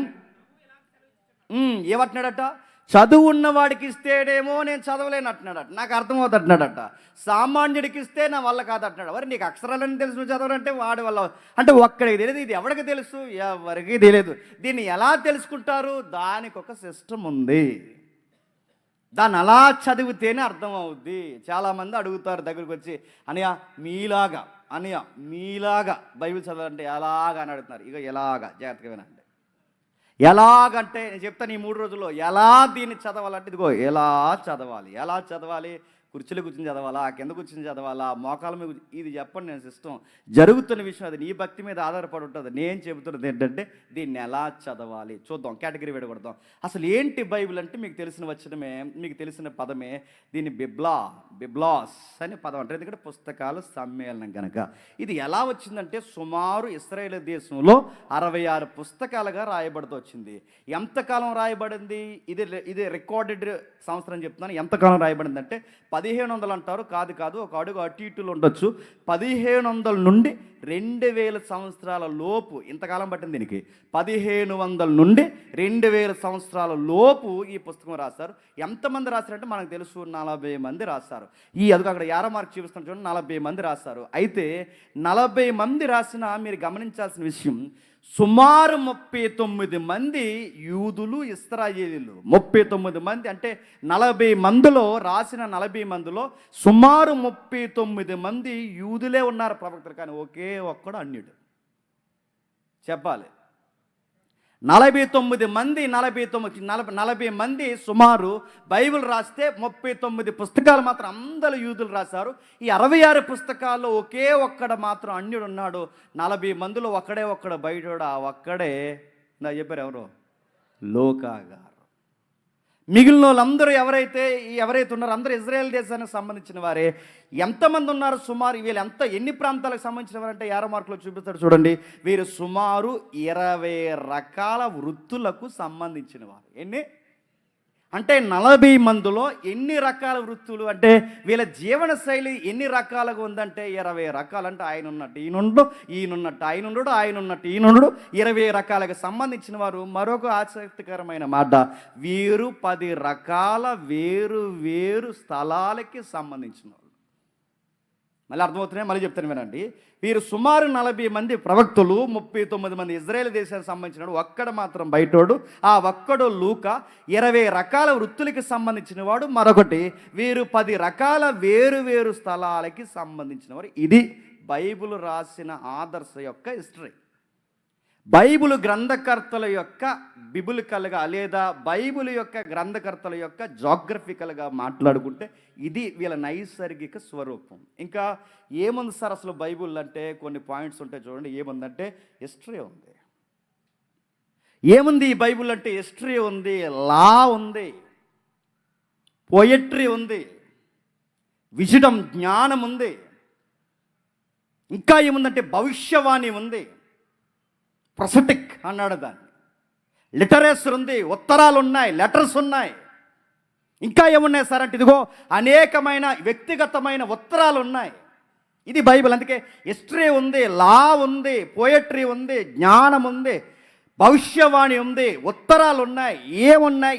ఏమంటున్నాడట? చదువు ఉన్నవాడికి ఇస్తేనేమో నేను చదవలేను అంటున్నాడట, నాకు అర్థమవుతుంది అంటున్నాడట. సామాన్యుడికి ఇస్తే నా వల్ల కాదు అంటున్నాడు. మరి నీకు అక్షరాలని తెలుసు, నువ్వు చదవాలంటే వాడి వల్ల అంటే ఒక్కడికి తెలియదు. ఇది ఎవరికి తెలుసు? ఎవరికి తెలియదు. దీన్ని ఎలా తెలుసుకుంటారు? దానికి ఒక సిస్టమ్ ఉంది. దాన్ని అలా చదివితేనే అర్థం అవుద్ది. చాలామంది అడుగుతారు దగ్గరికి వచ్చి, అనయ్య మీలాగా బైబిల్ చదవాలంటే ఎలాగా అని అడుగుతున్నారు. ఇక ఎలాగా జాగ్రత్తగా వినండి. ఎలాగంటే నేను చెప్తాను ఈ 3 రోజుల్లో ఎలా దీన్ని చదవాలంటే ఇదిగో ఎలా చదవాలి. కుర్చీలో కూర్చొని చదవాలా, కింద కూర్చొని చదవాలా, మోకాల మీద ఇది చెప్పండి. నేను సిస్టం జరుగుతున్న విషయం అది నీ భక్తి మీద ఆధారపడి ఉంటుంది. నేను చెబుతున్నది ఏంటంటే దీన్ని ఎలా చదవాలి చూద్దాం. కేటగిరీ విడగొడదాం. అసలు ఏంటి బైబిల్ అంటే మీకు తెలిసిన వచనమే, మీకు తెలిసిన పదమే. దీన్ని బిబ్లాస్ అనే పదం అంటారు, ఎందుకంటే పుస్తకాలు సమ్మేళనం కనుక. ఇది ఎలా వచ్చిందంటే సుమారు ఇశ్రాయేలు దేశంలో 66 పుస్తకాలుగా రాయబడుతూ వచ్చింది. ఎంతకాలం రాయబడింది? ఇది రికార్డెడ్ సంవత్సరం చెప్తున్నాను. ఎంతకాలం రాయబడింది అంటే 1500 అంటారు. కాదు, ఒక అడుగు అటు ఇటులు ఉండొచ్చు. 1500 నుండి 2000 సంవత్సరాల లోపు ఇంతకాలం పట్టింది దీనికి. 1500 నుండి 2000 సంవత్సరాల లోపు ఈ పుస్తకం రాశారు. ఎంతమంది రాశారంటే మనకు తెలుసు, 40 మంది రాశారు. అదిగో అక్కడ 50 మార్క్ చూపిస్తాను చూడండి, 40 మంది రాశారు. అయితే 40 మంది రాసిన మీరు గమనించాల్సిన విషయం, సుమారు 39 మంది యూదులు, ఇశ్రాయేలీలు. 39 మంది అంటే 40 మందిలో రాసిన 40 మందిలో సుమారు 39 మంది యూదులే ఉన్నారు ప్రవక్తలు, కానీ ఒకే ఒక్కడు అన్యుడు. చెప్పాలి 49 మంది 40 మంది సుమారు బైబిల్ రాస్తే 39 పుస్తకాలు మాత్రం అందరూ యూదులు రాశారు. ఈ 66 పుస్తకాల్లో ఒకే ఒక్కడ మాత్రం అన్యుడు ఉన్నాడు. 40 మందిలో ఒక్కడు బయటోడు. ఆ ఒక్కడే నా చెప్పారు ఎవరు? లూకా గారు. మిగిలిన వాళ్ళందరూ ఎవరైతే ఉన్నారో అందరూ ఇజ్రాయెల్ దేశానికి సంబంధించిన వారే. ఎంతమంది ఉన్నారు సుమారు? వీళ్ళు ఎన్ని ప్రాంతాలకు సంబంధించిన వారంటే 50 మార్కులు చూపిస్తాడు చూడండి. వీరు సుమారు 20 రకాల వృత్తులకు సంబంధించిన వారు. ఎన్ని అంటే 40 మందిలో ఎన్ని రకాల వృత్తులు అంటే వీళ్ళ జీవన శైలి ఎన్ని రకాలుగా ఉందంటే 20 రకాలు. అంటే ఆయన ఉన్నట్టు ఈయనున్నట్టు ఆయన ఉన్నట్టు ఈయనుండు 20 రకాలకు సంబంధించిన వారు. మరొక ఆసక్తికరమైన మాట, వీరు 10 రకాల వేరు స్థలాలకి సంబంధించిన వారు. మళ్ళీ అర్థమవుతున్నాయి, మళ్ళీ చెప్తాను వినండి. వీరు సుమారు 40 మంది ప్రవక్తలు, 39 మంది ఇజ్రాయేల్ దేశానికి సంబంధించినవాడు, ఒక్కడ మాత్రం బయటోడు. ఆ ఒక్కడు లూకా. 20 రకాల వృత్తులకి సంబంధించిన వాడు మరొకటి. వీరు 10 రకాల వేరు స్థలాలకి సంబంధించిన వారు. ఇది బైబిల్ రాసిన ఆదర్శ యొక్క హిస్టరీ. బైబిల్ గ్రంథకర్తల యొక్క బిబులికల్గా లేదా బైబిల్ యొక్క గ్రంథకర్తల యొక్క జాగ్రఫికల్గా మాట్లాడుకుంటే ఇది వీళ్ళ నైసర్గిక స్వరూపం. ఇంకా ఏముంది సార్ అసలు బైబిల్ అంటే? కొన్ని పాయింట్స్ ఉంటాయి చూడండి. ఏముందంటే హిస్టరీ ఉంది. ఏముంది ఈ బైబిల్ అంటే? హిస్టరీ ఉంది, లా ఉంది, పోయట్రీ ఉంది, విజడం జ్ఞానం ఉంది. ఇంకా ఏముందంటే భవిష్యవాణి ఉంది, ప్రొఫెటిక్ అన్నాడు దాన్ని. లిటరేచర్ ఉంది, ఉత్తరాలు ఉన్నాయి, లెటర్స్ ఉన్నాయి. ఇంకా ఏమున్నాయి సార్ అంటే ఇదిగో అనేకమైన వ్యక్తిగతమైన ఉత్తరాలు ఉన్నాయి. ఇది బైబిల్. అందుకే హిస్టరీ ఉంది, లా ఉంది, పోయట్రీ ఉంది, జ్ఞానం ఉంది, భవిష్యవాణి ఉంది, ఉత్తరాలు ఉన్నాయి. ఏమున్నాయి?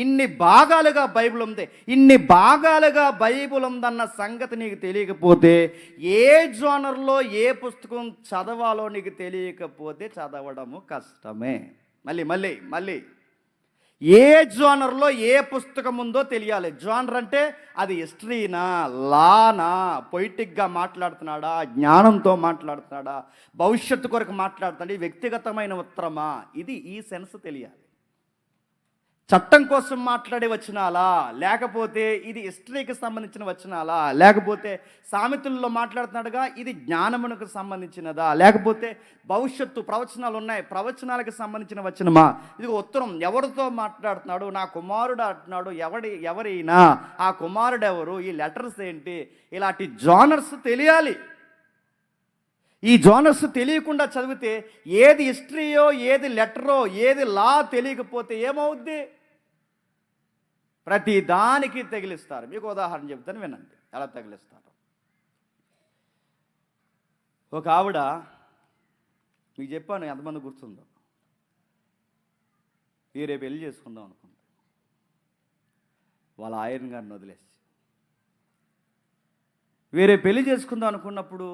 ఇన్ని భాగాలుగా బైబిల్ ఉంది. ఇన్ని భాగాలుగా బైబిల్ ఉందన్న సంగతి నీకు తెలియకపోతే, ఏ జోనర్లో ఏ పుస్తకం చదవాలో నీకు తెలియకపోతే చదవడము కష్టమే. మళ్ళీ ఏ జోనర్లో ఏ పుస్తకం ఉందో తెలియాలి. జోనర్ అంటే అది హిస్టరీనా, లానా, పొయిటిక్గా మాట్లాడుతున్నాడా, జ్ఞానంతో మాట్లాడుతున్నాడా, భవిష్యత్తు కొరకు మాట్లాడుతున్నాడు, వ్యక్తిగతమైన ఉత్తరమా, ఇది ఈ సెన్స్ తెలియాలి. చట్టం కోసం మాట్లాడే వచనాలా, లేకపోతే ఇది హిస్టరీకి సంబంధించిన వచనాలా, లేకపోతే సామెతల్లో మాట్లాడుతున్నాడుగా ఇది జ్ఞానమునకు సంబంధించినదా, లేకపోతే భవిష్యత్తు ప్రవచనాలు ఉన్నాయి, ప్రవచనాలకు సంబంధించిన వచనమా? ఇది ఉత్తరం ఎవరితో మాట్లాడుతున్నాడు? నా కుమారుడు అంటున్నాడు. ఎవరైనా ఆ కుమారుడు ఎవరు? ఈ లెటర్స్ ఏంటి? ఇలాంటి జానర్స్ తెలియాలి. ఈ జోనర్స్ తెలియకుండా చదివితే ఏది హిస్టరీయో, ఏది లెటరో, ఏది లా తెలియకపోతే ఏమవుద్ది? ప్రతి దానికి తగిలిస్తారు. మీకు ఉదాహరణ చెప్తాను, వినండి ఎలా తగిలిస్తారు. ఒక ఆవిడ, మీకు చెప్పాను ఎంతమంది గుర్తుందో, రేపు పెళ్లి చేసుకుందాం అనుకుంది. వాళ్ళ ఆయన గారిని వదిలేసి వేరే పెళ్లి చేసుకుందాం అనుకున్నప్పుడు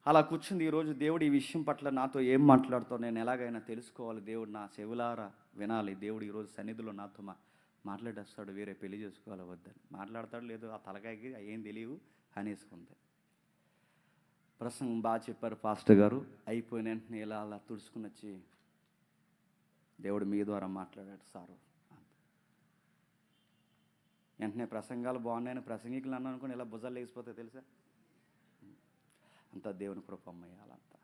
అలా కూర్చుంది. ఈరోజు దేవుడు ఈ విషయం పట్ల నాతో ఏం మాట్లాడుతావు, నేను ఎలాగైనా తెలుసుకోవాలి, దేవుడు నా చెవులారా వినాలి, దేవుడు ఈరోజు సన్నిధిలో నాతో మాట్లాడేస్తాడు, వేరే పెళ్లి చేసుకోవాలి వద్దని. మాట్లాడతాడు లేదు, ఆ తలకాయకి ఏం తెలియవు అనేసుకుంది. ప్రసంగం బాగా చెప్పారు పాస్టర్ గారు. అయిపోయిన వెంటనే ఇలా అలా తుడుచుకుని వచ్చి, దేవుడు మీ ద్వారా మాట్లాడాడు సారు. వెంటనే ప్రసంగాలు బాగున్నాయని ప్రసంగికులు అన్న అనుకుని ఇలా భుజాలు లేచిపోతే తెలుసా. అంతా దేవుని కృపమ్మయ్య. అలంతా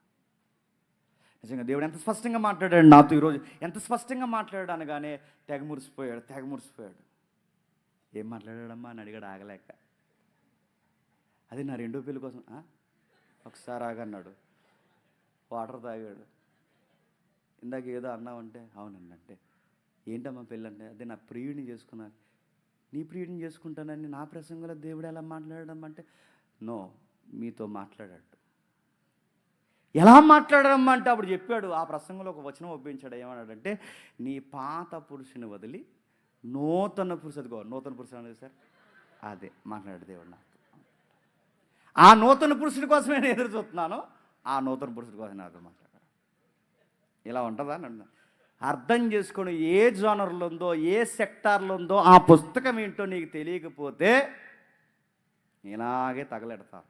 నిజంగా దేవుడు ఎంత స్పష్టంగా మాట్లాడాడు నాతో ఈరోజు, ఎంత స్పష్టంగా మాట్లాడాడు అనగానే తెగ మురిసిపోయాడు. ఏం మాట్లాడాడమ్మా అని అడిగాడు ఆగలేక. అది నా రెండో పెళ్లి కోసం. ఒకసారి ఆగన్నాడు, వాటర్ తాగాడు. ఇందాక ఏదో అన్నావంటే అవునండి. అంటే ఏంటమ్మా పెళ్ళి అంటే, అదే నా ప్రియుడిని చేసుకున్నాను. నీ ప్రియుడిని చేసుకుంటానని నా ప్రసంగంలో దేవుడు ఎలా మాట్లాడడం అంటే, నో, మీతో మాట్లాడాడు. ఎలా మాట్లాడడం అంటే అప్పుడు చెప్పాడు, ఆ ప్రసంగంలో ఒక వచనం ఒప్పించాడు. ఏమన్నాడంటే, నీ పాత పురుషుని వదిలి నూతన పురుషుడు. నూతన పురుషుడు అనేది సార్ అదే మాట్లాడాడు దేవుడు నాకు. ఆ నూతన పురుషుడి కోసం నేను ఎదురు చూస్తున్నాను, ఆ నూతన పురుషుడి కోసం నాతో మాట్లాడాడు. ఇలా ఉంటుందా నన్ను అర్థం చేసుకొని, ఏ జోనర్లో ఉందో, ఏ సెక్టార్లో ఉందో ఆ పుస్తకం ఏంటో నీకు తెలియకపోతే ఇలాగే తగలెడతారు.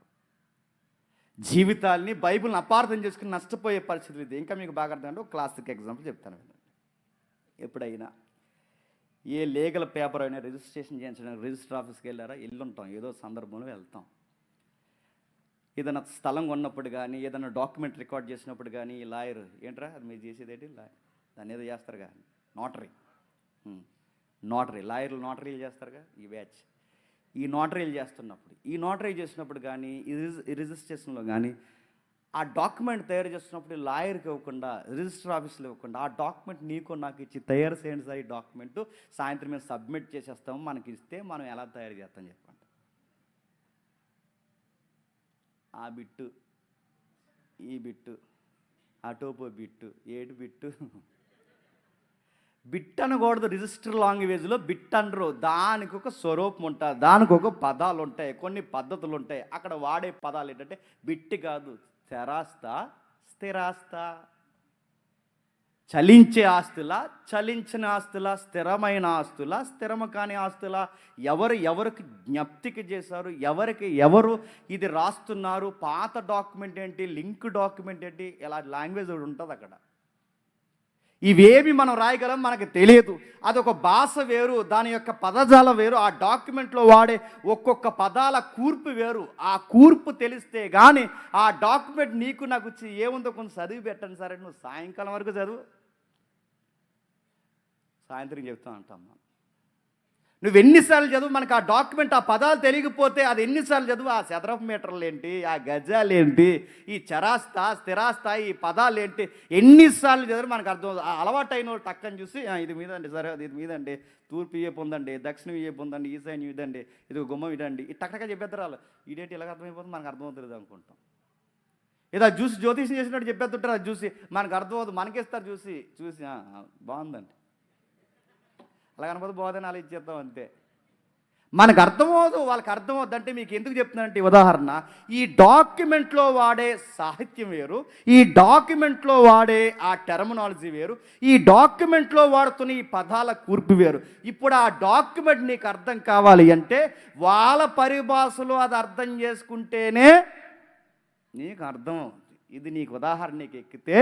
జీవితాల్ని, బైబిల్ని అపార్థం చేసుకుని నష్టపోయే పరిస్థితులు ఇది. ఇంకా మీకు బాగా అర్థం అంటే ఒక క్లాసిక్ ఎగ్జాంపుల్ చెప్తాను. ఎప్పుడైనా ఏ లీగల్ పేపర్ అయినా రిజిస్ట్రేషన్ చేయించడానికి రిజిస్టర్ ఆఫీస్కి వెళ్ళారా, వెళ్ళుంటాం, ఏదో సందర్భంలో వెళ్తాం. ఏదైనా స్థలం కొన్నప్పుడు కానీ, ఏదైనా డాక్యుమెంట్ రికార్డ్ చేసినప్పుడు కానీ, ఈ లాయర్ ఏంట్రా అది మీరు చేసేదేంటి, దాన్ని ఏదో చేస్తారుగా, నోటరీ లాయర్లు నోటరీలు చేస్తారుగా, ఈ బ్యాచ్. ఈ నోటరీలు చేసినప్పుడు కానీ, ఈ రిజిస్ట్రేషన్లో కానీ, ఆ డాక్యుమెంట్ తయారు చేస్తున్నప్పుడు లాయర్కి ఇవ్వకుండా, రిజిస్టర్ ఆఫీస్లో ఇవ్వకుండా, ఆ డాక్యుమెంట్ నీకు నాకు ఇచ్చి, తయారు చేయండి సార్ ఈ డాక్యుమెంట్, సాయంత్రం మేము సబ్మిట్ చేసేస్తాము, మనకి ఇస్తే మనం ఎలా తయారు చేస్తాం చెప్పండి. ఆ బిట్టు, ఈ బిట్టు, ఆ టోపో బిట్టు, ఏడు బిట్టు, బిట్ అనకూడదు. రిజిస్టర్ లాంగ్వేజ్లో బిట్ అనరు. దానికి ఒక స్వరూపం ఉంటుంది, దానికి ఒక పదాలు ఉంటాయి, కొన్ని పద్ధతులు ఉంటాయి. అక్కడ వాడే పదాలు ఏంటంటే బిట్ కాదు, స్థిరాస్తా, స్థిరాస్తా, చలించే ఆస్తులా, చలించిన ఆస్తులా, స్థిరమైన ఆస్తులా, స్థిరమ కాని ఆస్తులా, ఎవరికి జ్ఞప్తికి చేశారు, ఎవరు ఇది రాస్తున్నారు, పాత డాక్యుమెంట్ ఏంటి, లింక్ డాక్యుమెంట్ ఏంటి, ఇలా లాంగ్వేజ్ ఉంటుంది అక్కడ. ఇవేమి మనం రాయగలం మనకు తెలియదు. అదొక భాష వేరు, దాని యొక్క పదజాల వేరు, ఆ డాక్యుమెంట్లో వాడే ఒక్కొక్క పదాల కూర్పు వేరు. ఆ కూర్పు తెలిస్తే కానీ ఆ డాక్యుమెంట్ నీకు నాకు వచ్చి ఏముందో కొంచెం చదివి పెట్టండి సరే, నువ్వు సాయంకాలం వరకు చదువు, సాయంత్రం చెప్తాను అంటాం. నువ్వు ఎన్నిసార్లు చదువు, మనకు ఆ డాక్యుమెంట్, ఆ పదాలు తెలియకపోతే అది ఎన్నిసార్లు చదువు, ఆ చదరపు మీటర్లు ఏంటి, ఆ గజాలు ఏంటి, ఈ చరాస్తా, స్థిరాస్తా, ఈ పదాలు ఏంటి, ఎన్నిసార్లు చదువు మనకు అర్థం. అలవాటు అయిన వాళ్ళు టక్కని చూసి ఇది మీదండి, సరే ఇది మీదండి, తూర్పు ఏ పొందండి, దక్షిణం ఏ పొందండి, ఈశాన్యం ఇదండి, ఇది గుమ్మం ఇదండి, ఈ టక్కగా చెప్పేద్దరు వాళ్ళు. ఇదేంటి ఇలాగ అర్థమైపోతుంది, మనకు అర్థమవుతుంది అనుకుంటాం. ఏదో చూసి జ్యోతిషం చేసినట్టు చెప్పేస్తుంటారు, అది చూసి మనకు అర్థమవుతుంది, మనకిస్తారు చూసి బాగుందండి, అలా కనపోతే బాగుందని అలా ఇచ్చేద్దాం అంతే. మనకు అర్థమవుదు, వాళ్ళకి అర్థమవుద్దు. అంటే మీకు ఎందుకు చెప్తున్నానంటే ఉదాహరణ, ఈ డాక్యుమెంట్లో వాడే సాహిత్యం వేరు, ఈ డాక్యుమెంట్లో వాడే ఆ టెర్మినాలజీ వేరు, ఈ డాక్యుమెంట్లో వాడుతున్న ఈ పదాల కూర్పు వేరు. ఇప్పుడు ఆ డాక్యుమెంట్ నీకు అర్థం కావాలి అంటే వాళ్ళ పరిభాషలో అది అర్థం చేసుకుంటేనే నీకు అర్థం. ఇది నీకు ఉదాహరణ నీకు ఎక్కితే,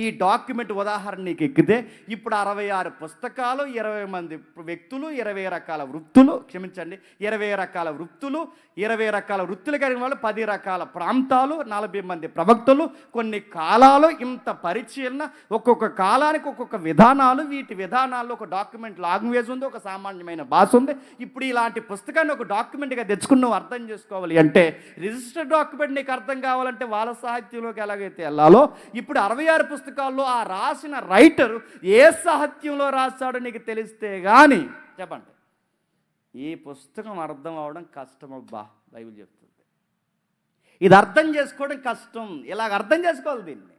ఈ డాక్యుమెంట్ ఉదాహరణ నీకు ఎక్కితే, ఇప్పుడు 66 పుస్తకాలు, 20 మంది వ్యక్తులు, 20 రకాల వృత్తులు, క్షమించండి 20 రకాల వృత్తులు, 20 రకాల వృత్తులు కలిగిన వాళ్ళు, 10 రకాల ప్రాంతాలు, 40 మంది ప్రవక్తలు, కొన్ని కాలాలు, ఇంత పరిశీలన, ఒక్కొక్క కాలానికి ఒక్కొక్క విధానాలు, వీటి విధానాల్లో ఒక డాక్యుమెంట్ లాంగ్వేజ్ ఉంది, ఒక సామాన్యమైన భాష ఉంది. ఇప్పుడు ఇలాంటి పుస్తకాన్ని ఒక డాక్యుమెంట్గా తెచ్చుకుని నువ్వు అర్థం చేసుకోవాలి అంటే, రిజిస్టర్డ్ డాక్యుమెంట్ నీకు అర్థం కావాలంటే వాళ్ళ సాహిత్యంలోకి ఎలాగైతే వెళ్ళాలో, ఇప్పుడు 66 పుస్తకాల్లో ఆ రాసిన రైటర్ ఏ సాహిత్యంలో రాశాడో నీకు తెలిస్తే కానీ చెప్పండి ఈ పుస్తకం అర్థం అవడం కష్టం. అబ్బా బైబిల్ చెప్తుంది, ఇది అర్థం చేసుకోవడం కష్టం. ఇలాగ అర్థం చేసుకోవాలి దీన్ని.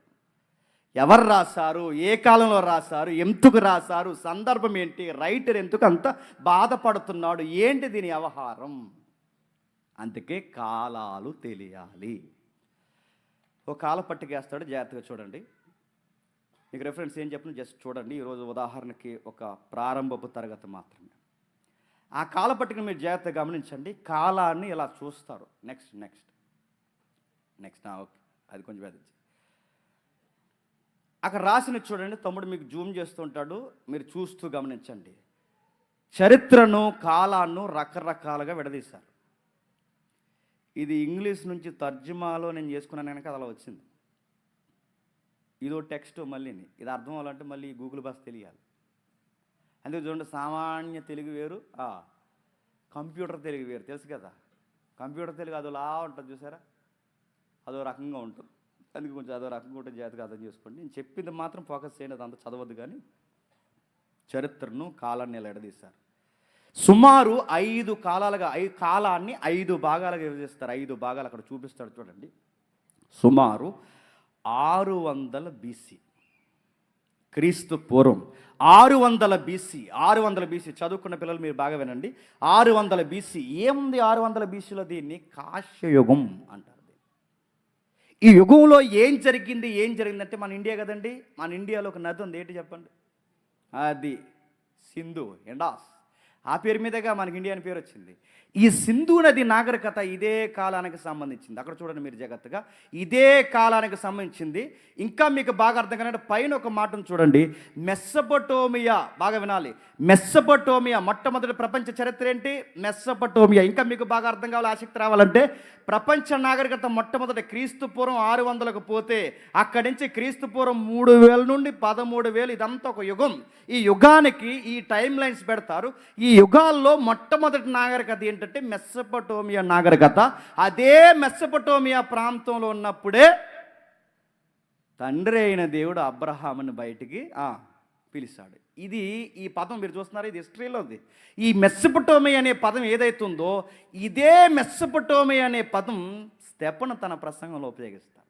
ఎవరు రాశారు, ఏ కాలంలో రాశారు, ఎందుకు రాశారు, సందర్భం ఏంటి, రైటర్ ఎందుకు అంత బాధపడుతున్నాడు, ఏంటి దీని వ్యవహారం. అందుకే కాలాలు తెలియాలి. ఒక కాల పట్టికేస్తాడు, జాగ్రత్తగా చూడండి. మీకు రెఫరెన్స్ ఏం చెప్పిన జస్ట్ చూడండి. ఈరోజు ఉదాహరణకి ఒక ప్రారంభపు తరగతి మాత్రమే. ఆ కాల పట్టికను మీరు జాగ్రత్తగా గమనించండి. కాలాన్ని ఇలా చూస్తారు. నెక్స్ట్ ఓకే, అది కొంచెం వేదించి అక్కడ రాసిన చూడండి. తమ్ముడు మీకు జూమ్ చేస్తుంటాడు, మీరు చూస్తూ గమనించండి. చరిత్రను, కాలాన్ని రకరకాలుగా విడదీశారు. ఇది ఇంగ్లీష్ నుంచి తర్జుమాలో నేను చేసుకున్నాను కనుక అలా వచ్చింది. ఇదో టెక్స్ట్ మళ్ళీని ఇది అర్థం అవ్వాలంటే మళ్ళీ గూగుల్ భాష తెలియాలి. అందుకే చూడండి, సామాన్య తెలుగు వేరు, కంప్యూటర్ తెలుగు వేరు. తెలుసు కదా, కంప్యూటర్ తెలుగు అదోలా ఉంటుంది చూసారా, అదో రకంగా ఉంటుంది. అందుకే కొంచెం అదో రకంగా ఉంటుంది, జాగ్రత్తగా అర్థం చేసుకోండి. నేను చెప్పింది మాత్రం ఫోకస్ చేయండి, అదంతా చదవద్దు. కానీ చరిత్రను, కాలాన్ని ఇలా ఎడదీశారు. సుమారు 5 కాలాలుగా, కాలాన్ని 5 భాగాలుగా విభజిస్తారు. 5 భాగాలు అక్కడ చూపిస్తాడు చూడండి. సుమారు 600 BC, క్రీస్తు పూర్వం 600 BC చదువుకున్న పిల్లలు మీరు బాగా వినండి. 600 BC ఏముంది? 600 BCలో దీన్ని కాశ్యయుగం అంటారు. ఈ యుగంలో ఏం జరిగిందంటే మన ఇండియా కదండి, మన ఇండియాలో ఒక నది ఉంది, ఏంటి చెప్పండి? అది సింధు, ఇండాస్. ఆ పేరు మీదగా మనకి ఇండియా అని పేరు వచ్చింది. ఈ సింధు నది నాగరికత ఇదే కాలానికి సంబంధించింది. అక్కడ చూడండి మీరు జాగ్రత్తగా, ఇదే కాలానికి సంబంధించింది. ఇంకా మీకు బాగా అర్థం కావాలంటే పైన ఒక మాటను చూడండి, మెస్సొపొటేమియా. బాగా వినాలి, మెస్సొపొటేమియా. మొట్టమొదటి ప్రపంచ చరిత్ర ఏంటి? మెస్సొపొటేమియా. ఇంకా మీకు బాగా అర్థం కావాలి, ఆసక్తి రావాలంటే, ప్రపంచ నాగరికత మొట్టమొదటి క్రీస్తు పూర్వం 600కు పోతే, అక్కడి నుంచి క్రీస్తు పూర్వం 3000 నుండి 13,000, ఇదంతా ఒక యుగం. ఈ యుగానికి ఈ టైం లైన్స్ పెడతారు. ఈ యుగాల్లో మొట్టమొదటి నాగరికత ఏంటంటే మెస్సొపొటేమియా నాగరికత. అదే మెస్సొపొటేమియా ప్రాంతంలో ఉన్నప్పుడే తండ్రి అయిన దేవుడు అబ్రహాముని బయటికి పిలిచాడు. ఈ పదం మీరు చూస్తున్నారు, ఇది హిస్టరీలో ఉంది. ఈ మెస్సొపొటేమియా అనే పదం ఏదైతుందో, ఇదే మెస్సొపొటేమియా అనే పదం స్టెఫను తన ప్రసంగంలో ఉపయోగిస్తాడు.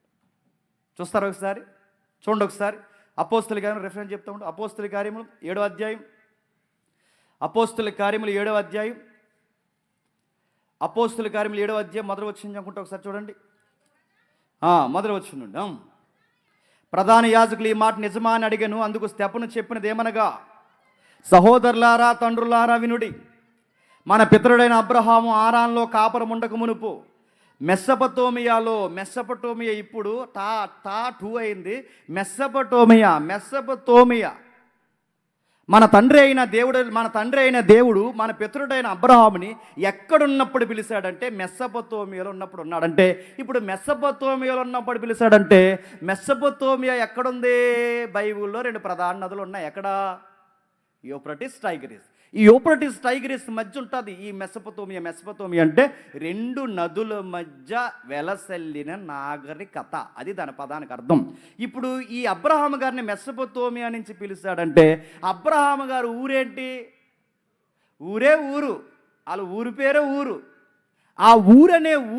చూస్తారు ఒకసారి, చూడండి ఒకసారి. అపోస్తుల కార్యములు రెఫరెన్స్ చెప్తా ఉంటాం. అపోస్తుల కార్యములు 7వ అధ్యాయం, అపోస్తుల కార్యములు 7వ అధ్యాయం, అపోస్తుల కార్యములు 7వ అధ్యాయం మొదలు వచ్చింది అనుకుంటే ఒకసారి చూడండి. మొదలు వచ్చిండు. ప్రధాన యాజకులు ఈ మాట నిజమా అని అడిగాను. అందుకు స్టెఫను చెప్పినది ఏమనగా, సహోదరులారా, తండ్రులారా వినుడి. మన పితరుడైన అబ్రహాము ఆరాన్లో కాపురం ఉండక మునుపు మెస్సొపొటేమియా ఇప్పుడు టూ అయింది. మెస్సొపొటేమియా మన తండ్రి అయిన దేవుడు మన పితరుడైన అబ్రహాముని ఎక్కడున్నప్పుడు పిలిచాడంటే మెస్సొపొటేమియాలో ఉన్నప్పుడు ఉన్నాడంటే. ఇప్పుడు మెస్సొపొటేమియాలో ఉన్నప్పుడు పిలిచాడంటే, మెస్సొపొటేమియా ఎక్కడుంది? బైబిల్లో 2 ప్రధాన నదులు ఉన్నాయి. ఎక్కడ? Euphrates, Tigris. ఈ యూఫ్రటీస్, టైగ్రిస్ మధ్య ఉంటుంది ఈ మెస్సొపొటేమియా అంటే 2 నదుల మధ్య వెలసల్లిన నాగరికత. అది దాని పదానికి అర్థం. ఇప్పుడు ఈ అబ్రహాము గారిని మెస్సొపొటేమియా నుంచి పిలిచాడంటే, అబ్రహాము గారు ఊరేంటి? ఊరు. వాళ్ళ ఊరి పేరే ఊరు. ఆ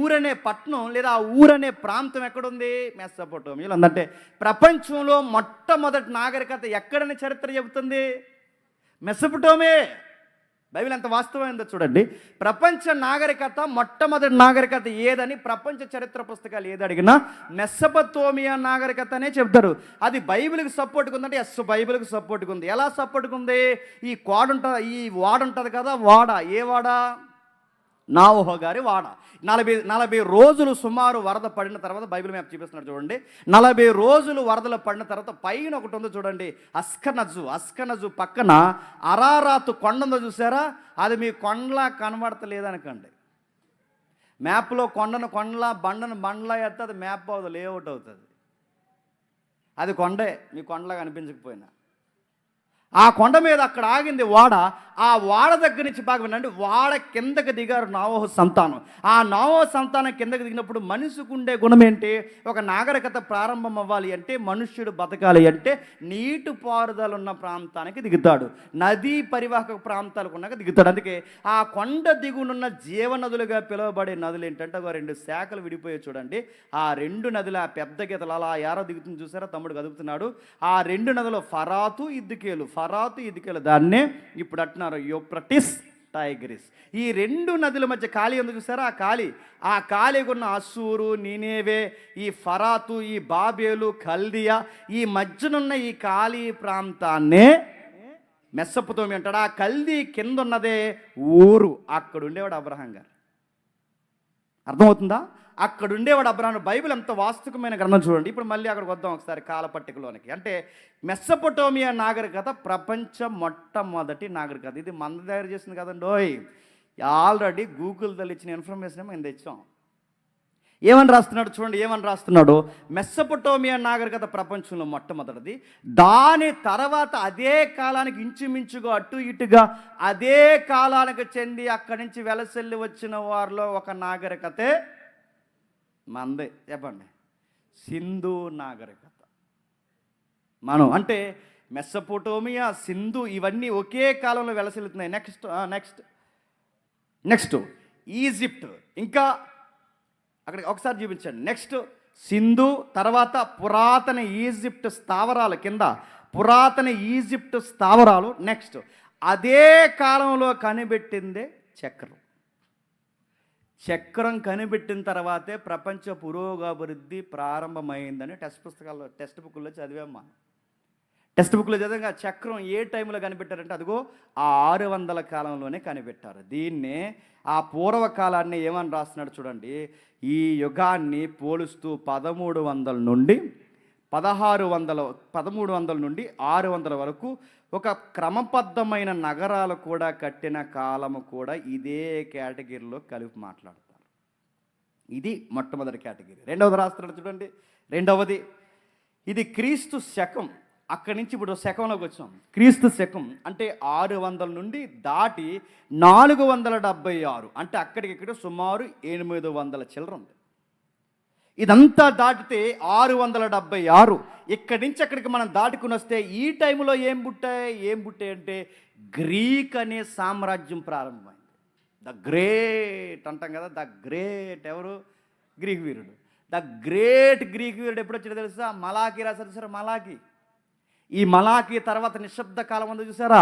ఊరనే పట్టణం లేదా ఆ ఊరనే ప్రాంతం ఎక్కడుంది? మెస్సొపొటేమియాలో ఉందంటే, ప్రపంచంలో మొట్టమొదటి నాగరికత ఎక్కడని చరిత్ర చెబుతుంది? మెస్సొపొటేమియా. బైబిల్ ఎంత వాస్తవమైందో చూడండి. ప్రపంచ నాగరికత, మొట్టమొదటి నాగరికత ఏదని ప్రపంచ చరిత్ర పుస్తకాలు ఏది అడిగినా మెస్సొపొటేమియా నాగరికత అనే చెప్తారు. అది బైబిల్కి సపోర్ట్గా ఉందంటే ఎస్, బైబిల్కి సపోర్ట్గా ఉంది. ఎలా సపోర్ట్గా ఉంది? ఈ వాడ ఉంటుంది కదా, వాడ. ఏ వాడ? నోవహు గారి వాడ. 40 రోజులు సుమారు వరద పడిన తర్వాత, బైబిల్ మ్యాప్ చూపిస్తున్నాడు చూడండి, 40 రోజులు వరదలు పడిన తర్వాత పైన ఒకటి ఉంది చూడండి, అస్కనజు పక్కన అరారాతు కొండ ఉందో చూసారా, అది మీ కొండలా కనబడతలేదనకండి. మ్యాప్లో కొండలా బండలా వేస్తే అది మ్యాప్ అవుతుంది, లేఅవుట్ అవుతుంది. అది కొండే, మీ కొండలా కనిపించకపోయినా. ఆ కొండ మీద అక్కడ ఆగింది వాడ. ఆ వాడ దగ్గర నుంచి బాగా వినండి, వాడ కిందకి దిగారు నోవహు సంతానం. ఆ నోవహు సంతానం కిందకి దిగినప్పుడు మనిషికి ఉండే గుణం ఏంటి? ఒక నాగరికత ప్రారంభం అవ్వాలి అంటే, మనుష్యుడు బతకాలి అంటే నీటి పారుదల ఉన్న ప్రాంతానికి దిగుతాడు, నదీ పరివాహక ప్రాంతాలకు ఉన్నాక దిగుతాడు. అందుకే ఆ కొండ దిగునున్న జీవనదులుగా పిలువబడే నదులు ఏంటంటే, ఒక 2 శాఖలు విడిపోయి చూడండి. ఆ 2 నదులు, ఆ పెద్ద గీతలు అలా యారో దిగుతుంది చూసారా, తమ్ముడు కదుపుతున్నాడు. ఆ 2 నదులు ఫరాతు ఇద్దుకేలు, దాన్నే ఇప్పుడు అంటున్నారు యూఫ్రటీస్, టైగ్రిస్. ఈ 2 నదుల మధ్య ఖాళీ ఉంది చూసారా, ఆ ఖాళీగా ఉన్న అస్సూరు, నినేవే, ఈ ఫరాతు, ఈ బాబేలు, కల్దియా, ఈ మధ్యనున్న ఈ ఖాళీ ప్రాంతాన్నే మెస్సొపొతేమియా అంటాడు. ఆ కల్దీ కింద ఉన్నదే ఊరు. అక్కడ ఉండేవాడు అబ్రహాం గారు. అర్థమవుతుందా? అక్కడ ఉండేవాడు అబ్రహాం. బైబిల్ ఎంత వాస్తవికమైన గ్రంథం చూడండి. ఇప్పుడు మళ్ళీ అక్కడికి వద్దాం ఒకసారి కాలపట్టికలోనికి. అంటే మెస్సొపొటేమియా నాగరికత ప్రపంచ మొట్టమొదటి నాగరికత. ఇది మన తయారు చేసింది కదండోయ్. ఆల్రెడీ గూగుల్ తల్లి ఇచ్చిన ఇన్ఫర్మేషన్ మేము తెచ్చాం. ఏమని రాస్తున్నాడు చూడండి, ఏమని రాస్తున్నాడు? మెస్సొపొటేమియా నాగరికత ప్రపంచంలో మొట్టమొదటిది. దాని తర్వాత అదే కాలానికి ఇంచుమించుగా అటు ఇటుగా అదే కాలానికి చెంది అక్కడి నుంచి వెలసెల్లి వచ్చిన వారిలో ఒక నాగరికతే మందే. చెప్పండి, సింధు నాగరికత. మనం అంటే మెస్సొపొటేమియా, సింధు ఇవన్నీ ఒకే కాలంలో వెలసిల్లుతున్నాయి. నెక్స్ట్ ఈజిప్ట్, ఇంకా అక్కడికి ఒకసారి చూపించండి. నెక్స్ట్ సింధు, తర్వాత పురాతన ఈజిప్ట్ స్థావరాలు, కింద పురాతన ఈజిప్ట్ స్థావరాలు. నెక్స్ట్ అదే కాలంలో కనిపెట్టిందే చక్రం కనిపెట్టిన తర్వాతే ప్రపంచ పురోగభివృద్ధి ప్రారంభమైందని టెక్స్ట్ బుక్లో చదివామ్మా. టెక్స్ట్ బుక్లో చదివగా చక్రం ఏ టైంలో కనిపెట్టారంటే, అదిగో ఆ 600 కాలంలోనే కనిపెట్టారు. దీన్నే ఆ పూర్వకాలాన్ని ఏమని రాస్తున్నాడు చూడండి. ఈ యుగాన్ని పోలుస్తూ 1300 నుండి 600 వరకు ఒక క్రమబద్ధమైన నగరాలు కూడా కట్టిన కాలము కూడా ఇదే కేటగిరీలో కలిపి మాట్లాడతారు. ఇది మొట్టమొదటి కేటగిరీ. రెండవది రాస్తున్నాడు చూడండి. రెండవది ఇది క్రీస్తు శకం. అక్కడి నుంచి ఇప్పుడు శకంలోకి వచ్చాం. క్రీస్తు శకం అంటే 600 నుండి దాటి 476, అంటే అక్కడికి సుమారు 800 చిల్లర ఉంది. ఇదంతా దాటితే 676. ఇక్కడి నుంచి అక్కడికి మనం దాటుకుని వస్తే ఈ టైంలో ఏం పుట్టాయి అంటే గ్రీక్ అనే సామ్రాజ్యం ప్రారంభమైంది. ద గ్రేట్ అంటాం కదా, ద గ్రేట్ ఎవరు? గ్రీక్ వీరుడు. ద గ్రేట్ గ్రీక్ వీరుడు ఎప్పుడు వచ్చాడో తెలుసా? మలాకి రాశారు సార్. ఈ మలాకి తర్వాత నిశ్శబ్ద కాలం ఉంది చూసారా?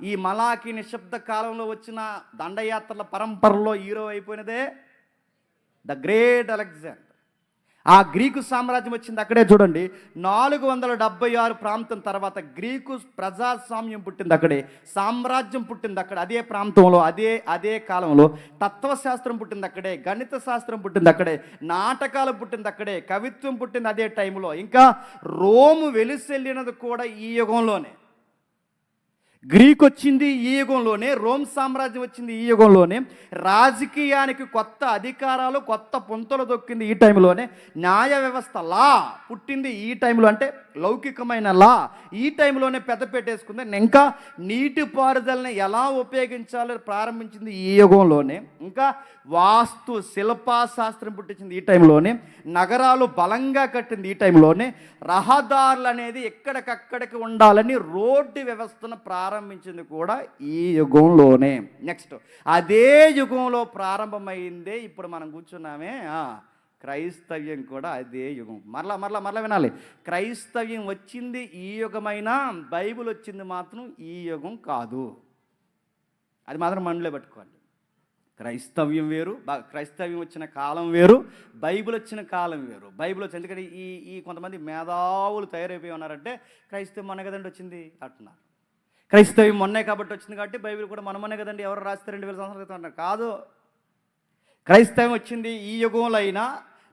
ఈ మలాకి నిశ్శబ్ద కాలంలో వచ్చిన దండయాత్రల పరంపరలో హీరో అయిపోయినదే ద గ్రేట్ అలెగ్జాండర్. ఆ గ్రీకు సామ్రాజ్యం వచ్చింది అక్కడే చూడండి. 476 ప్రాంతం తర్వాత గ్రీకు ప్రజాస్వామ్యం పుట్టింది అక్కడే, సామ్రాజ్యం పుట్టింది అక్కడ, అదే ప్రాంతంలో, అదే కాలంలో. తత్వశాస్త్రం పుట్టింది అక్కడే, గణిత శాస్త్రం పుట్టింది అక్కడే, నాటకాలు పుట్టింది అక్కడే, కవిత్వం పుట్టింది అదే టైంలో. ఇంకా రోము వెలిసెళ్ళినది కూడా ఈ యుగంలోనే. గ్రీక్ వచ్చింది ఈ యుగంలోనే, రోమ్ సామ్రాజ్యం వచ్చింది ఈ యుగంలోనే, రాజకీయానికి కొత్త అధికారాలు, కొత్త పొంతలు దొక్కింది ఈ టైంలోనే, న్యాయ వ్యవస్థ లా పుట్టింది ఈ టైంలో, అంటే లౌకికమైన లా ఈ టైంలోనే పెద్ద పెట్టేసుకుంది. ఇంకా నీటిపారుదలని ఎలా ఉపయోగించాలో ప్రారంభించింది ఈ యుగంలోనే. ఇంకా వాస్తు శిల్పశాస్త్రం పుట్టించింది ఈ టైంలోనే, నగరాలు బలంగా కట్టింది ఈ టైంలోనే, రహదారులు అనేది ఎక్కడికక్కడికి ఉండాలని రోడ్డు వ్యవస్థను ప్రారంభించింది కూడా ఈ యుగంలోనే. నెక్స్ట్ అదే యుగంలో ప్రారంభమైందే ఇప్పుడు మనం కూర్చున్నామే క్రైస్తవ్యం కూడా అదే యుగం. మరలా వినాలి. క్రైస్తవ్యం వచ్చింది ఈ యుగమైనా బైబిల్ వచ్చింది మాత్రం ఈ యుగం కాదు. అది మాత్రం మనలో పెట్టుకోండి. క్రైస్తవ్యం వేరు, క్రైస్తవ్యం వచ్చిన కాలం వేరు, బైబిల్ వచ్చిన కాలం వేరు. బైబిల్ వచ్చి ఎందుకంటే ఈ కొంతమంది మేధావులు తయారైపోయి ఉన్నారంటే క్రైస్తవం మొన్న కదండి వచ్చింది అంటున్నారు. క్రైస్తవ్యం మొన్నే కాబట్టి వచ్చింది కాబట్టి బైబిల్ కూడా మొన్నే కదండి ఎవరు రాస్తే 2000 సంవత్సరాల క్రితం అంటారు. కాదు, క్రైస్తవం వచ్చింది ఈ యుగంలో అయినా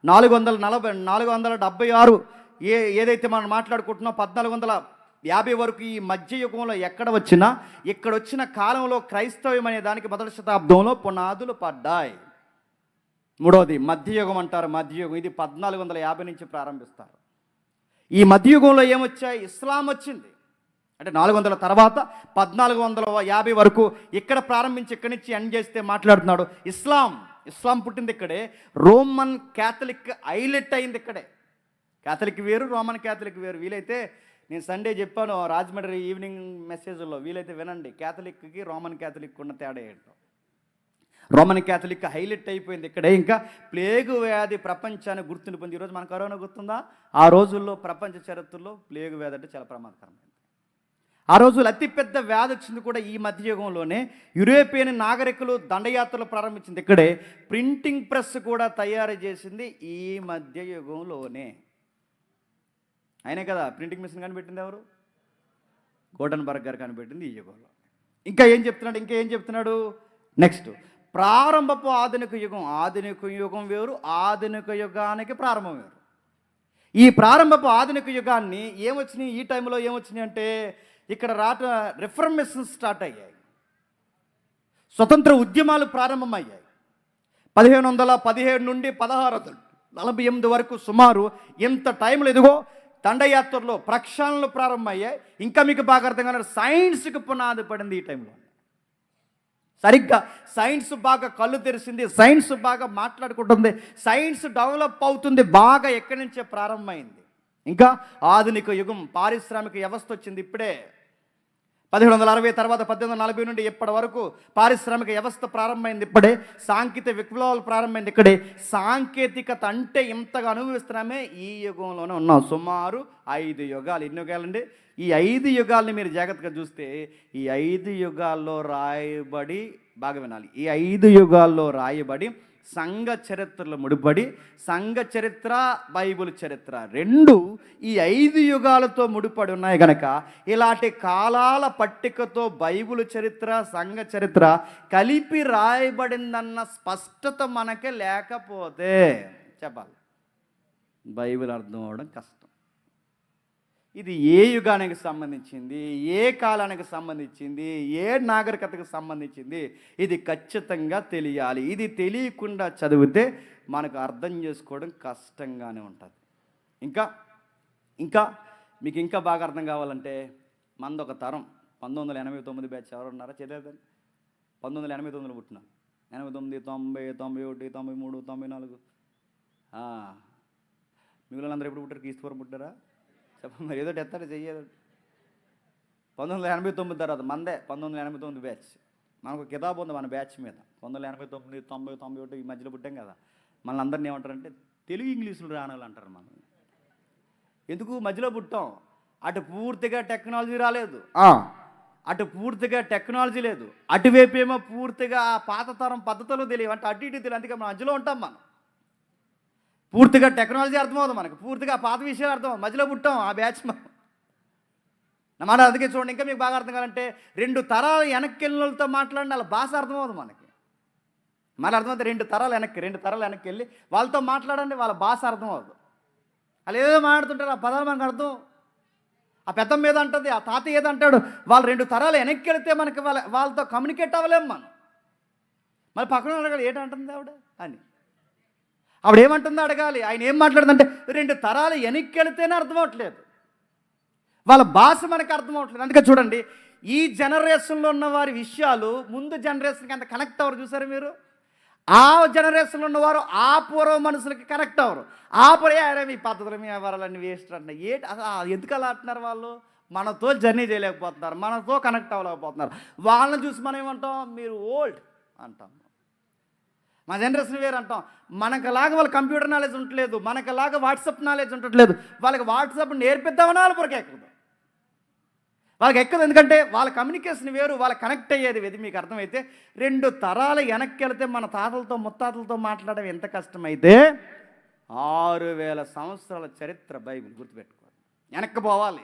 476 ఏదైతే మనం మాట్లాడుకుంటున్నాం 1450 వరకు ఈ మధ్య యుగంలో ఎక్కడ వచ్చినా ఇక్కడ వచ్చిన కాలంలో క్రైస్తవం అనే దానికి మొదటి శతాబ్దంలో పునాదులు పడ్డాయి. మూడవది మధ్యయుగం అంటారు. మధ్యయుగం ఇది 1450 నుంచి ప్రారంభిస్తారు. ఈ మధ్యయుగంలో ఏమొచ్చాయి? ఇస్లాం వచ్చింది. అంటే 400 తర్వాత 1450 వరకు ఇక్కడ ప్రారంభించి ఇక్కడి నుంచి ఎండ్ చేస్తే మాట్లాడుతున్నాడు. ఇస్లాం పుట్టింది ఇక్కడే. రోమన్ క్యాథలిక్ హైలైట్ అయింది ఇక్కడే. క్యాథలిక్ వేరు, రోమన్ క్యాథలిక్ వేరు. వీలైతే నేను సండే చెప్పాను రాజమండ్రి ఈవినింగ్ మెసేజ్లో, వీలైతే వినండి. క్యాథలిక్కి రోమన్ క్యాథలిక్ ఉన్న తేడా ఏంటో. రోమన్ క్యాథలిక్ హైలైట్ అయిపోయింది ఇక్కడే. ఇంకా ప్లేగు వ్యాధి ప్రపంచాన్ని గుర్తుని పొంది. ఈరోజు మన కరోనా గుర్తుందా? ఆ రోజుల్లో ప్రపంచ చరిత్రలో ప్లేగు వ్యాధి అంటే చాలా ప్రమాదకరమైంది. ఆ రోజులు అతిపెద్ద వ్యాధి వచ్చింది కూడా ఈ మధ్యయుగంలోనే. యూరోపియన్ నాగరికులు దండయాత్రలు ప్రారంభించింది ఇక్కడే. ప్రింటింగ్ ప్రెస్ కూడా తయారు చేసింది ఈ మధ్యయుగంలోనే. అయినే కదా ప్రింటింగ్ మిషన్ కనిపెట్టింది ఎవరు? గోటన్బర్గ్ గారు కనిపెట్టింది ఈ యుగంలో. ఇంకా ఏం చెప్తున్నాడు? నెక్స్ట్ ప్రారంభపు ఆధునిక యుగం. ఆధునిక యుగం వేరు, ఆధునిక యుగానికి ప్రారంభం వేరు. ఈ ప్రారంభపు ఆధునిక యుగాన్ని ఏమొచ్చినాయి? ఈ టైంలో ఏమొచ్చినాయి అంటే ఇక్కడ రిఫర్మేషన్ స్టార్ట్ అయ్యాయి. స్వతంత్ర ఉద్యమాలు ప్రారంభమయ్యాయి. 1517 నుండి 1648 వరకు సుమారు ఇంత టైంలో ఇదిగో దండయాత్రలో ప్రక్షాళనలు ప్రారంభమయ్యాయి. ఇంకా మీకు బాగా అర్థం కాదు, సైన్స్కి పునాది పడింది ఈ టైంలో. సరిగ్గా సైన్స్ బాగా కళ్ళు తెరిచింది, సైన్స్ బాగా మాట్లాడుకుంటుంది, సైన్స్ డెవలప్ అవుతుంది బాగా. ఎక్కడి నుంచే ప్రారంభమైంది. ఇంకా ఆధునిక యుగం, పారిశ్రామిక వ్యవస్థ వచ్చింది ఇప్పుడే. 1760 తర్వాత 1840 నుండి ఇప్పటి వరకు పారిశ్రామిక వ్యవస్థ ప్రారంభమైంది ఇప్పుడే. సాంకేతిక విప్లవాలు ప్రారంభమైంది ఇక్కడే. సాంకేతికత అంటే ఇంతగా అనుభవిస్తున్నామే ఈ యుగంలోనే ఉన్నాం. సుమారు 5 యుగాలు. ఎన్ని యుగాలండి? ఈ 5 యుగాల్ని మీరు జాగ్రత్తగా చూస్తే ఈ 5 యుగాల్లో రాయబడి, బాగా వినాలి, ఈ 5 యుగాల్లో రాయబడి సంఘ చరిత్రలో ముడిపడి, సంఘ చరిత్ర బైబిల్ చరిత్ర రెండు ఈ 5 యుగాలతో ముడిపడి ఉన్నాయి కనుక ఇలాంటి కాలాల పట్టికతో బైబిల్ చరిత్ర సంఘ చరిత్ర కలిపి రాయబడిందన్న స్పష్టత మనకే లేకపోతే చెప్పాలి బైబిల్ అర్థం అవడం కష్టం. ఇది ఏ యుగానికి సంబంధించింది, ఏ కాలానికి సంబంధించింది, ఏ నాగరికతకు సంబంధించింది, ఇది ఖచ్చితంగా తెలియాలి. ఇది తెలియకుండా చదివితే మనకు అర్థం చేసుకోవడం కష్టంగానే ఉంటుంది. ఇంకా మీకు ఇంకా బాగా అర్థం కావాలంటే మనది ఒక తరం 1989 బ్యాచ్ ఎవరు ఉన్నారా? చదివేదండి. 1989లో పుట్టిన 89, 90, 91, 93, 94. మిగిలిన అందరూ ఎప్పుడు పుట్టారు? క్రీస్తుపూర్వం పుట్టారా? చెప్పండి మరి. ఏదో ఎత్తాడు చెయ్యేది. 1989 తర్వాత మందే 1989 బ్యాచ్. మనకు కితాబు ఉంది మన బ్యాచ్ మీద. 1989, 90, 91 ఈ మధ్యలో పుట్టాం కదా. మనల్ని అందరినీ ఏమంటారంటే తెలుగు ఇంగ్లీషులు రానాలి అంటారు. మనం ఎందుకు మధ్యలో పుట్టాం? అటు పూర్తిగా టెక్నాలజీ రాలేదు, అటు పూర్తిగా టెక్నాలజీ లేదు, అటువైపు ఏమో పూర్తిగా పాత తరం పద్ధతులు తెలియవు. అంటే అటు ఇటు తెలియదు. అందుకే మనం మధ్యలో ఉంటాం. మనం పూర్తిగా టెక్నాలజీ అర్థమవుతుంది మనకు, పూర్తిగా పాత విషయాలు అర్థం. మధ్యలో పుట్టాం ఆ బ్యాచ్ మనం. మాట అందుకే చూడండి, ఇంకా మీకు బాగా అర్థం కావాలంటే 2 తరాలు వెనక్కి వెళ్ళినతో మాట్లాడిన వాళ్ళ భాష అర్థమవుతుంది మనకి. మళ్ళీ అర్థమవుతుంది 2 తరాలు వెనక్కి వెళ్ళి వాళ్ళతో మాట్లాడండి, వాళ్ళ భాష అర్థమవుతుంది. వాళ్ళు ఏదో మాట్లాడుతుంటారు, ఆ పదాలు మనకు అర్థం. ఆ పెద్దమ్మ మీద అంటుంది, ఆ తాత ఏదంటాడు, వాళ్ళు 2 తరాలు వెనక్కి వెళితే మనకి వాళ్ళతో కమ్యూనికేట్ అవ్వలేము మనం. మళ్ళీ పక్కన అడగాలి ఏంటంటుంది ఆవిడ అని. ఆవిడ ఏమంటుందో అడగాలి. ఆయన ఏం మాట్లాడుతుందంటే 2 తరాలు వెనక్కి వెళితేనే అర్థం అవ్వట్లేదు, వాళ్ళ భాష మనకు అర్థం అవ్వట్లేదు. అందుకే చూడండి, ఈ జనరేషన్లో ఉన్న వారి విషయాలు ముందు జనరేషన్కి ఎంత కనెక్ట్ అవ్వరు చూసారు మీరు. ఆ జనరేషన్లో ఉన్నవారు ఆ పూర్వ మనుషులకి కనెక్ట్ అవ్వరు. ఆ పూర్వ మీ పద్ధతులు మీ వ్యవహారాలన్నీ వేస్ట్ అంటున్నారు. అసలు ఎందుకు అలా అంటున్నారు? వాళ్ళు మనతో జర్నీ చేయలేకపోతున్నారు, మనతో కనెక్ట్ అవ్వలేకపోతున్నారు. వాళ్ళని చూసి మనం ఏమంటాం? మీరు ఓల్డ్ అంటాం. మా జనరేషన్ వేరు అంటాం. మనకులాగా వాళ్ళ కంప్యూటర్ నాలెడ్జ్ ఉండట్లేదు, మనకులాగా వాట్సాప్ నాలెడ్జ్ ఉండట్లేదు. వాళ్ళకి వాట్సాప్ నేర్పిద్దామని వాళ్ళ వరకు ఎక్కదు, వాళ్ళకి ఎక్కదు. ఎందుకంటే వాళ్ళ కమ్యూనికేషన్ వేరు, వాళ్ళ కనెక్ట్ అయ్యేది ఇది. మీకు అర్థమైతే 2 తరాలు వెనక్కి వెళితే మన తాతలతో ముత్తాతలతో మాట్లాడడం ఎంత కష్టమైతే 6000 సంవత్సరాల చరిత్ర బైబిల్ గుర్తుపెట్టుకోవాలి. వెనక్కి పోవాలి,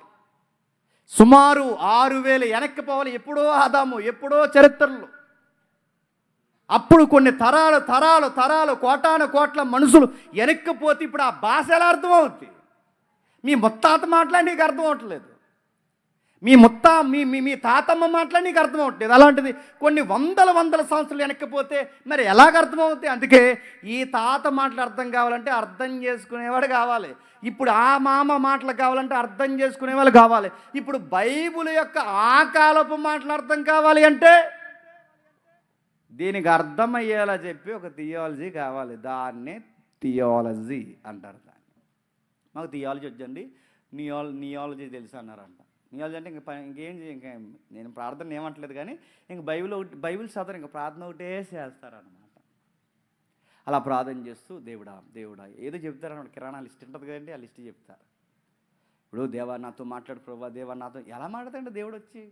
సుమారు 6000 వెనక్కి పోవాలి. ఎప్పుడో ఆదాము, ఎప్పుడో చరిత్రలో అప్పుడు కొన్ని తరాలు తరాలు తరాలు కోటాను కోట్ల మనుషులు వెనక్కిపోతే ఇప్పుడు ఆ భాష ఎలా అర్థమవుద్ది? మీ ముత్తాత మాట్లాడి నీకు అర్థం అవట్లేదు, మీ మీ తాతమ్మ మాట్లాడి నీకు అర్థం అవట్లేదు. అలాంటిది కొన్ని వందల సంవత్సరాలు వెనక్కిపోతే మరి ఎలాగ అర్థమవుతాయి? అందుకే ఈ తాత మాటలు అర్థం కావాలంటే అర్థం చేసుకునేవాడు కావాలి. ఇప్పుడు ఆ మామ మాటలు కావాలంటే అర్థం చేసుకునే వాళ్ళు కావాలి. ఇప్పుడు బైబిల్ యొక్క ఆ కాలపు మాటలు అర్థం కావాలి అంటే దీనికి అర్థమయ్యేలా చెప్పి ఒక థియాలజీ కావాలి. దాన్నే థియాలజీ అంటారు. దాన్ని మాకు థియాలజీ వచ్చండి, నియాలజీ తెలుసు అన్నారంట. నియాలజీ అంటే ఇంకా నేను ప్రార్థన ఏమంటలేదు, కానీ ఇంక బైబిల్ చదవరు, ఇంకా ప్రార్థన ఒకటే చేస్తారనమాట. అలా ప్రార్థన చేస్తూ దేవుడా ఏదో చెప్తారన్నమాట. కిరాణా లిస్ట్ ఉంటుంది కదండి, ఆ లిస్ట్ చెప్తారు. ఇప్పుడు దేవా నాతో మాట్లాడు ప్రభా, దేవా నాతో ఎలా మాట్లాడతాడు దేవుడు వచ్చి?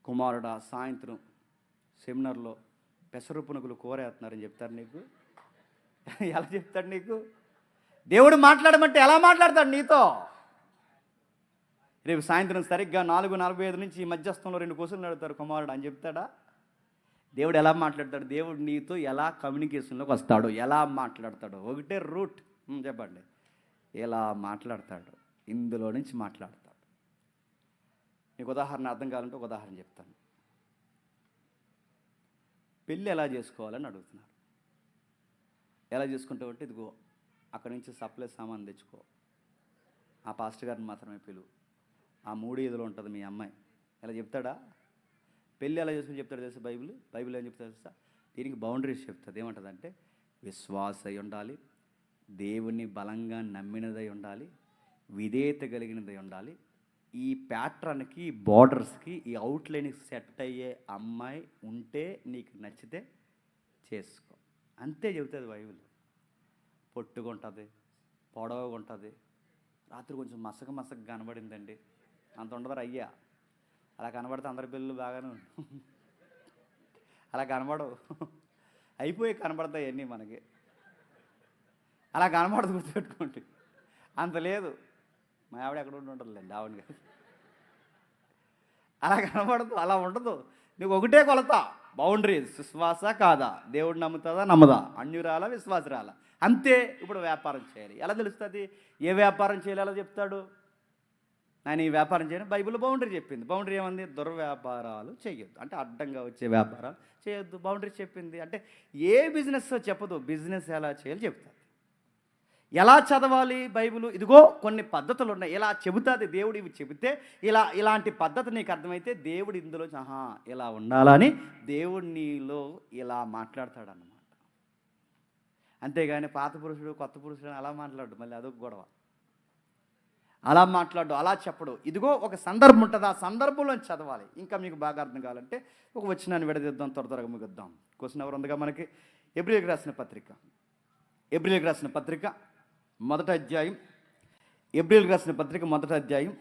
కుమారుడా సాయంత్రం సెమినార్లో పెసరు పునుగులు కూరేస్తున్నారని చెప్తారు నీకు? ఎలా చెప్తాడు నీకు? దేవుడు మాట్లాడమంటే ఎలా మాట్లాడతాడు నీతో? రేపు సాయంత్రం సరిగ్గా 4:45 నుంచి ఈ మధ్యస్థంలో 2 క్వశ్చన్లు అడుగుతారు కుమారుడు అని చెప్తాడా? దేవుడు ఎలా మాట్లాడతాడు? దేవుడు నీతో ఎలా కమ్యూనికేషన్లోకి వస్తాడు, ఎలా మాట్లాడతాడు? ఒకటే రూట్ చెప్పండి. ఎలా మాట్లాడతాడు? ఇందులో నుంచి మాట్లాడతాడు. నీకు ఉదాహరణ అర్థం కావాలంటే ఒక ఉదాహరణ చెప్తాను. పెళ్ళి ఎలా చేసుకోవాలని అడుగుతున్నారు. ఎలా చేసుకుంటావు అంటే, ఇదిగో అక్కడి నుంచి సప్లై సామాన్ తెచ్చుకో, ఆ పాస్టర్ గారిని మాత్రమే పిలువు, ఆ 3 ఉంటుంది మీ అమ్మాయి. ఎలా చెప్తాడా? పెళ్ళి ఎలా చేసుకుని చెప్తాడు తెలుసా? బైబిల్ ఏం చెప్తాడు తెలుసా? దీనికి బౌండరీస్ చెప్తుంది. ఏమంటుందంటే విశ్వాస అయి ఉండాలి, దేవుణ్ణి బలంగా నమ్మినదై ఉండాలి, విధేయత కలిగినదై ఉండాలి. ఈ ప్యాటర్న్కి, బార్డర్స్కి, ఈ అవుట్లైన్కి సెట్ అయ్యే అమ్మాయి ఉంటే నీకు నచ్చితే చేసుకో, అంతే చెబుతుంది బైబిల్. పొట్టుగా ఉంటుంది, పొడవుగా ఉంటుంది, రాత్రి కొంచెం మసక కనబడిందండి, అంత ఉండదు అయ్యా. అలా కనబడితే అందరి పిల్లలు బాగానే అలా కనబడవు, అయిపోయి కనబడతాయి అన్నీ మనకి. అలా కనబడదు, గుర్తుపెట్టుకోండి. అంత లేదు, మా ఆవిడ ఎక్కడ ఉంటుందిలేండి, ఆవిడ కాదు. అలా కనబడదు, అలా ఉండదు. నీకు ఒకటే కొలత, బౌండరీస్. విశ్వాస కాదా, దేవుడు నమ్ముతుందా నమ్మదా, అన్యురాలా విశ్వాసరాలా, అంతే. ఇప్పుడు వ్యాపారం చేయాలి, ఎలా తెలుస్తుంది? ఏ వ్యాపారం చేయాలి ఎలా చెప్తాడు? నేను ఈ వ్యాపారం చేయను, బైబిల్ బౌండరీ చెప్పింది. బౌండరీ ఏమంది? దుర్వ్యాపారాలు చేయొద్దు, అంటే అడ్డంగా వచ్చే వ్యాపారాలు చేయొద్దు, బౌండరీ చెప్పింది. అంటే ఏ బిజినెస్ చెప్పదు, బిజినెస్ ఎలా చేయాలి చెప్తుంది. ఎలా చదవాలి బైబిల్? ఇదిగో కొన్ని పద్ధతులు ఉన్నాయి, ఇలా చెబుతుంది దేవుడు. ఇవి చెబితే ఇలాంటి పద్ధతి నీకు అర్థమైతే దేవుడు ఇందులో ఇలా ఉండాలని దేవుడు నీలో ఇలా మాట్లాడతాడన్నమాట. అంతేగాని పాత పురుషుడు కొత్త పురుషుడు అలా మాట్లాడు, మళ్ళీ అదొక గొడవ. అలా మాట్లాడు, అలా చెప్పడు. ఇదిగో ఒక సందర్భం ఉంటుంది, ఆ సందర్భంలో చదవాలి. ఇంకా మీకు బాగా అర్థం కావాలంటే ఒక వచనాన్ని విడదీద్దాం, త్వరగా ముగిద్దాం. క్వశ్చన్ ఎవరు ఉందిగా మనకి? ఎబ్రియల్కి రాసిన పత్రిక మొదటి అధ్యాయం, ఎబ్రియల్కి రాసిన పత్రిక మొదటి అధ్యాయం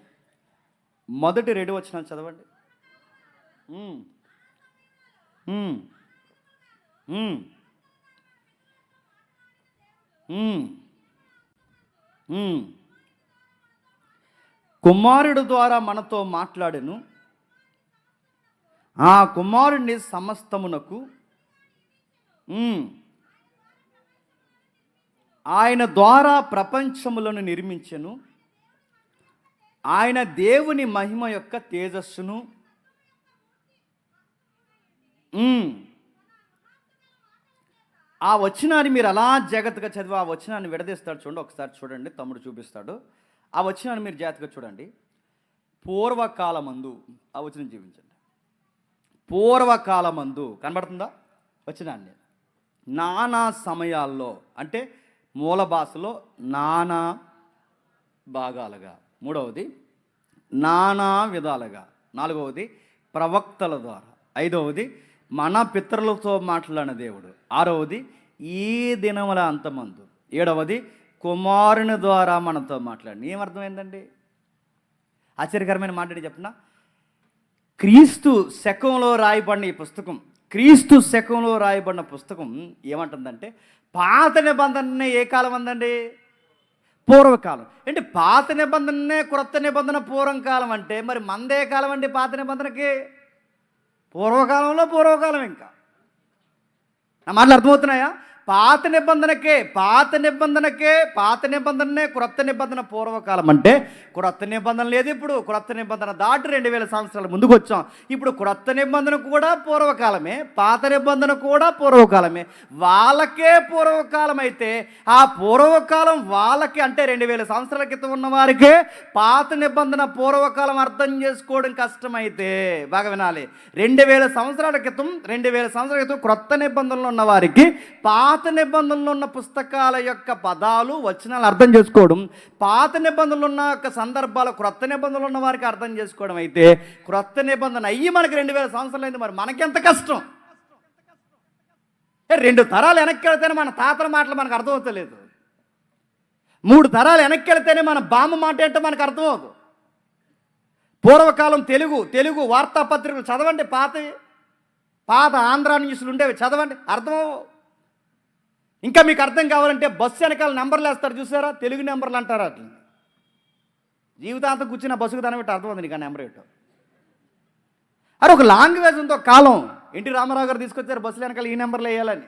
మొదటి 2 వచనాలు చదవండి. కుమారుడు ద్వారా మనతో మాట్లాడెను, ఆ కుమారుడిని సమస్తమునకు ఆయన ద్వారా ప్రపంచములను నిర్మించెను, ఆయన దేవుని మహిమ యొక్క తేజస్సును. ఆ వచనాన్ని మీరు అలా జాగ్రత్తగా చదివి ఆ వచనాన్ని విడదీస్తాడు. చూడండి, ఒకసారి చూడండి, తమ్ముడు చూపిస్తాడు. ఆ వచనాన్ని మీరు జాగ్రత్తగా చూడండి. పూర్వకాలమందు, ఆ వచనం జీవించండి. పూర్వకాలమందు కనబడుతుందా వచనాన్ని? నానా సమయాల్లో, అంటే మూల భాషలో నానా భాగాలుగా. 3వది నానా విధాలుగా. 4వది ప్రవక్తల ద్వారా. 5వది మన పితరులతో మాట్లాడిన దేవుడు. 6వది ఈ దినముల అంతమందు. 7వది కుమారుని ద్వారా మనతో మాట్లాడి. ఏమర్థమైందండి? ఆశ్చర్యకరమైన మాట చెప్పిన, క్రీస్తు శకంలో రాయబడిన ఈ పుస్తకం, క్రీస్తు శకంలో రాయబడిన పుస్తకం ఏమంటుందంటే, పాత నిబంధననే ఏ కాలం అందండి? పూర్వకాలం. అంటే పాత నిబంధననే క్రొత్త నిబంధన పూర్వకాలం అంటే మరి మందే కాలం అండి? పాత నిబంధనకి పూర్వకాలం. ఇంకా నా మాటలు అర్థమవుతున్నాయా? పాత నిబంధననే క్రొత్త నిబంధన పూర్వకాలం అంటే క్రొత్త నిబంధన లేదు. ఇప్పుడు క్రొత్త నిబంధన దాటి 2000 సంవత్సరాల ముందుకు వచ్చాం. ఇప్పుడు క్రొత్త నిబంధన కూడా పూర్వకాలమే, పాత నిబంధన కూడా పూర్వకాలమే. వాళ్ళకే పూర్వకాలం అయితే ఆ పూర్వకాలం వాళ్ళకి అంటే 2000 సంవత్సరాల క్రితం ఉన్న వారికే పాత నిబంధన పూర్వకాలం అర్థం చేసుకోవడం కష్టమైతే, బాగా వినాలి, 2000 సంవత్సరాల క్రితం క్రొత్త నిబంధనలు ఉన్న వారికి పాత నిబంధనలు ఉన్న పుస్తకాల యొక్క పదాలు వచనాలు అర్థం చేసుకోవడం, పాత నిబంధనలు ఉన్న యొక్క సందర్భాలు క్రొత్త నిబంధనలు ఉన్న వారికి అర్థం చేసుకోవడం అయితే, క్రొత్త నిబంధన అయ్యి మనకి 2000 సంవత్సరాలు అయింది, మరి మనకెంత కష్టం. 2 తరాలు వెనక్కి వెళితేనే మన తాతల మాటలు మనకు అర్థమవుతలేదు, 3 తరాలు వెనక్కి వెళితేనే మన బామ్మ మాట ఏంటో మనకు అర్థమవుతుంది. పూర్వకాలం తెలుగు వార్తాపత్రికలు చదవండి, పాత ఆంధ్ర న్యూస్లు ఉండేవి చదవండి, అర్థమవు. ఇంకా మీకు అర్థం కావాలంటే బస్సు వెనకాల నెంబర్లు వేస్తారు చూసారా, తెలుగు నెంబర్లు అంటారు. అట్లా జీవితాంతం కూర్చున్న బస్సుకు దాని పెట్టి అర్థమవుతుంది నీకు ఆ నెంబర్ ఏంటో. అరే ఒక లాంగ్వేజ్ ఉందో కాలం, ఎన్టీ రామారావు గారు తీసుకొచ్చారు బస్సులు వెనకాల ఈ నెంబర్లు వేయాలని.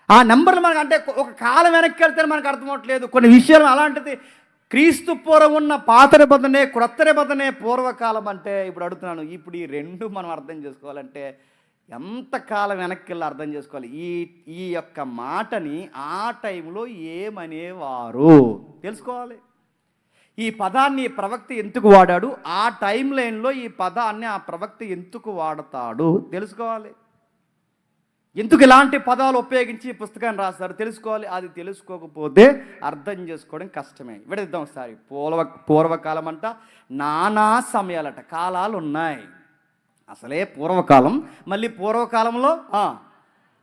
ఆ నెంబర్లు మనకు అంటే ఒక కాలం వెనక్కి వెళ్తే మనకు అర్థమవట్లేదు కొన్ని విషయాలు. అలాంటిది క్రీస్తు పూర్వం ఉన్న పాత నిబంధనే క్రొత్త నిబంధనే పూర్వకాలం అంటే ఇప్పుడు అడుగుతున్నాను. ఇప్పుడు ఈ 2 మనం అర్థం చేసుకోవాలంటే ఎంతకాలం వెనక్కి వెళ్ళి అర్థం చేసుకోవాలి. ఈ యొక్క మాటని ఆ టైంలో ఏమనేవారు తెలుసుకోవాలి. ఈ పదాన్ని ప్రవక్త ఎందుకు వాడాడు, ఆ టైం లైన్లో ఈ పదాన్ని ఆ ప్రవక్త ఎందుకు వాడతాడు తెలుసుకోవాలి. ఎందుకు ఇలాంటి పదాలు ఉపయోగించి ఈ పుస్తకాన్ని రాస్తారు తెలుసుకోవాలి. అది తెలుసుకోకపోతే అర్థం చేసుకోవడం కష్టమే. విడదిద్దాం ఒకసారి. పూర్వకాలం అంట నానా సమయాలట, కాలాలు ఉన్నాయి. అసలే పూర్వకాలం, మళ్ళీ పూర్వకాలంలో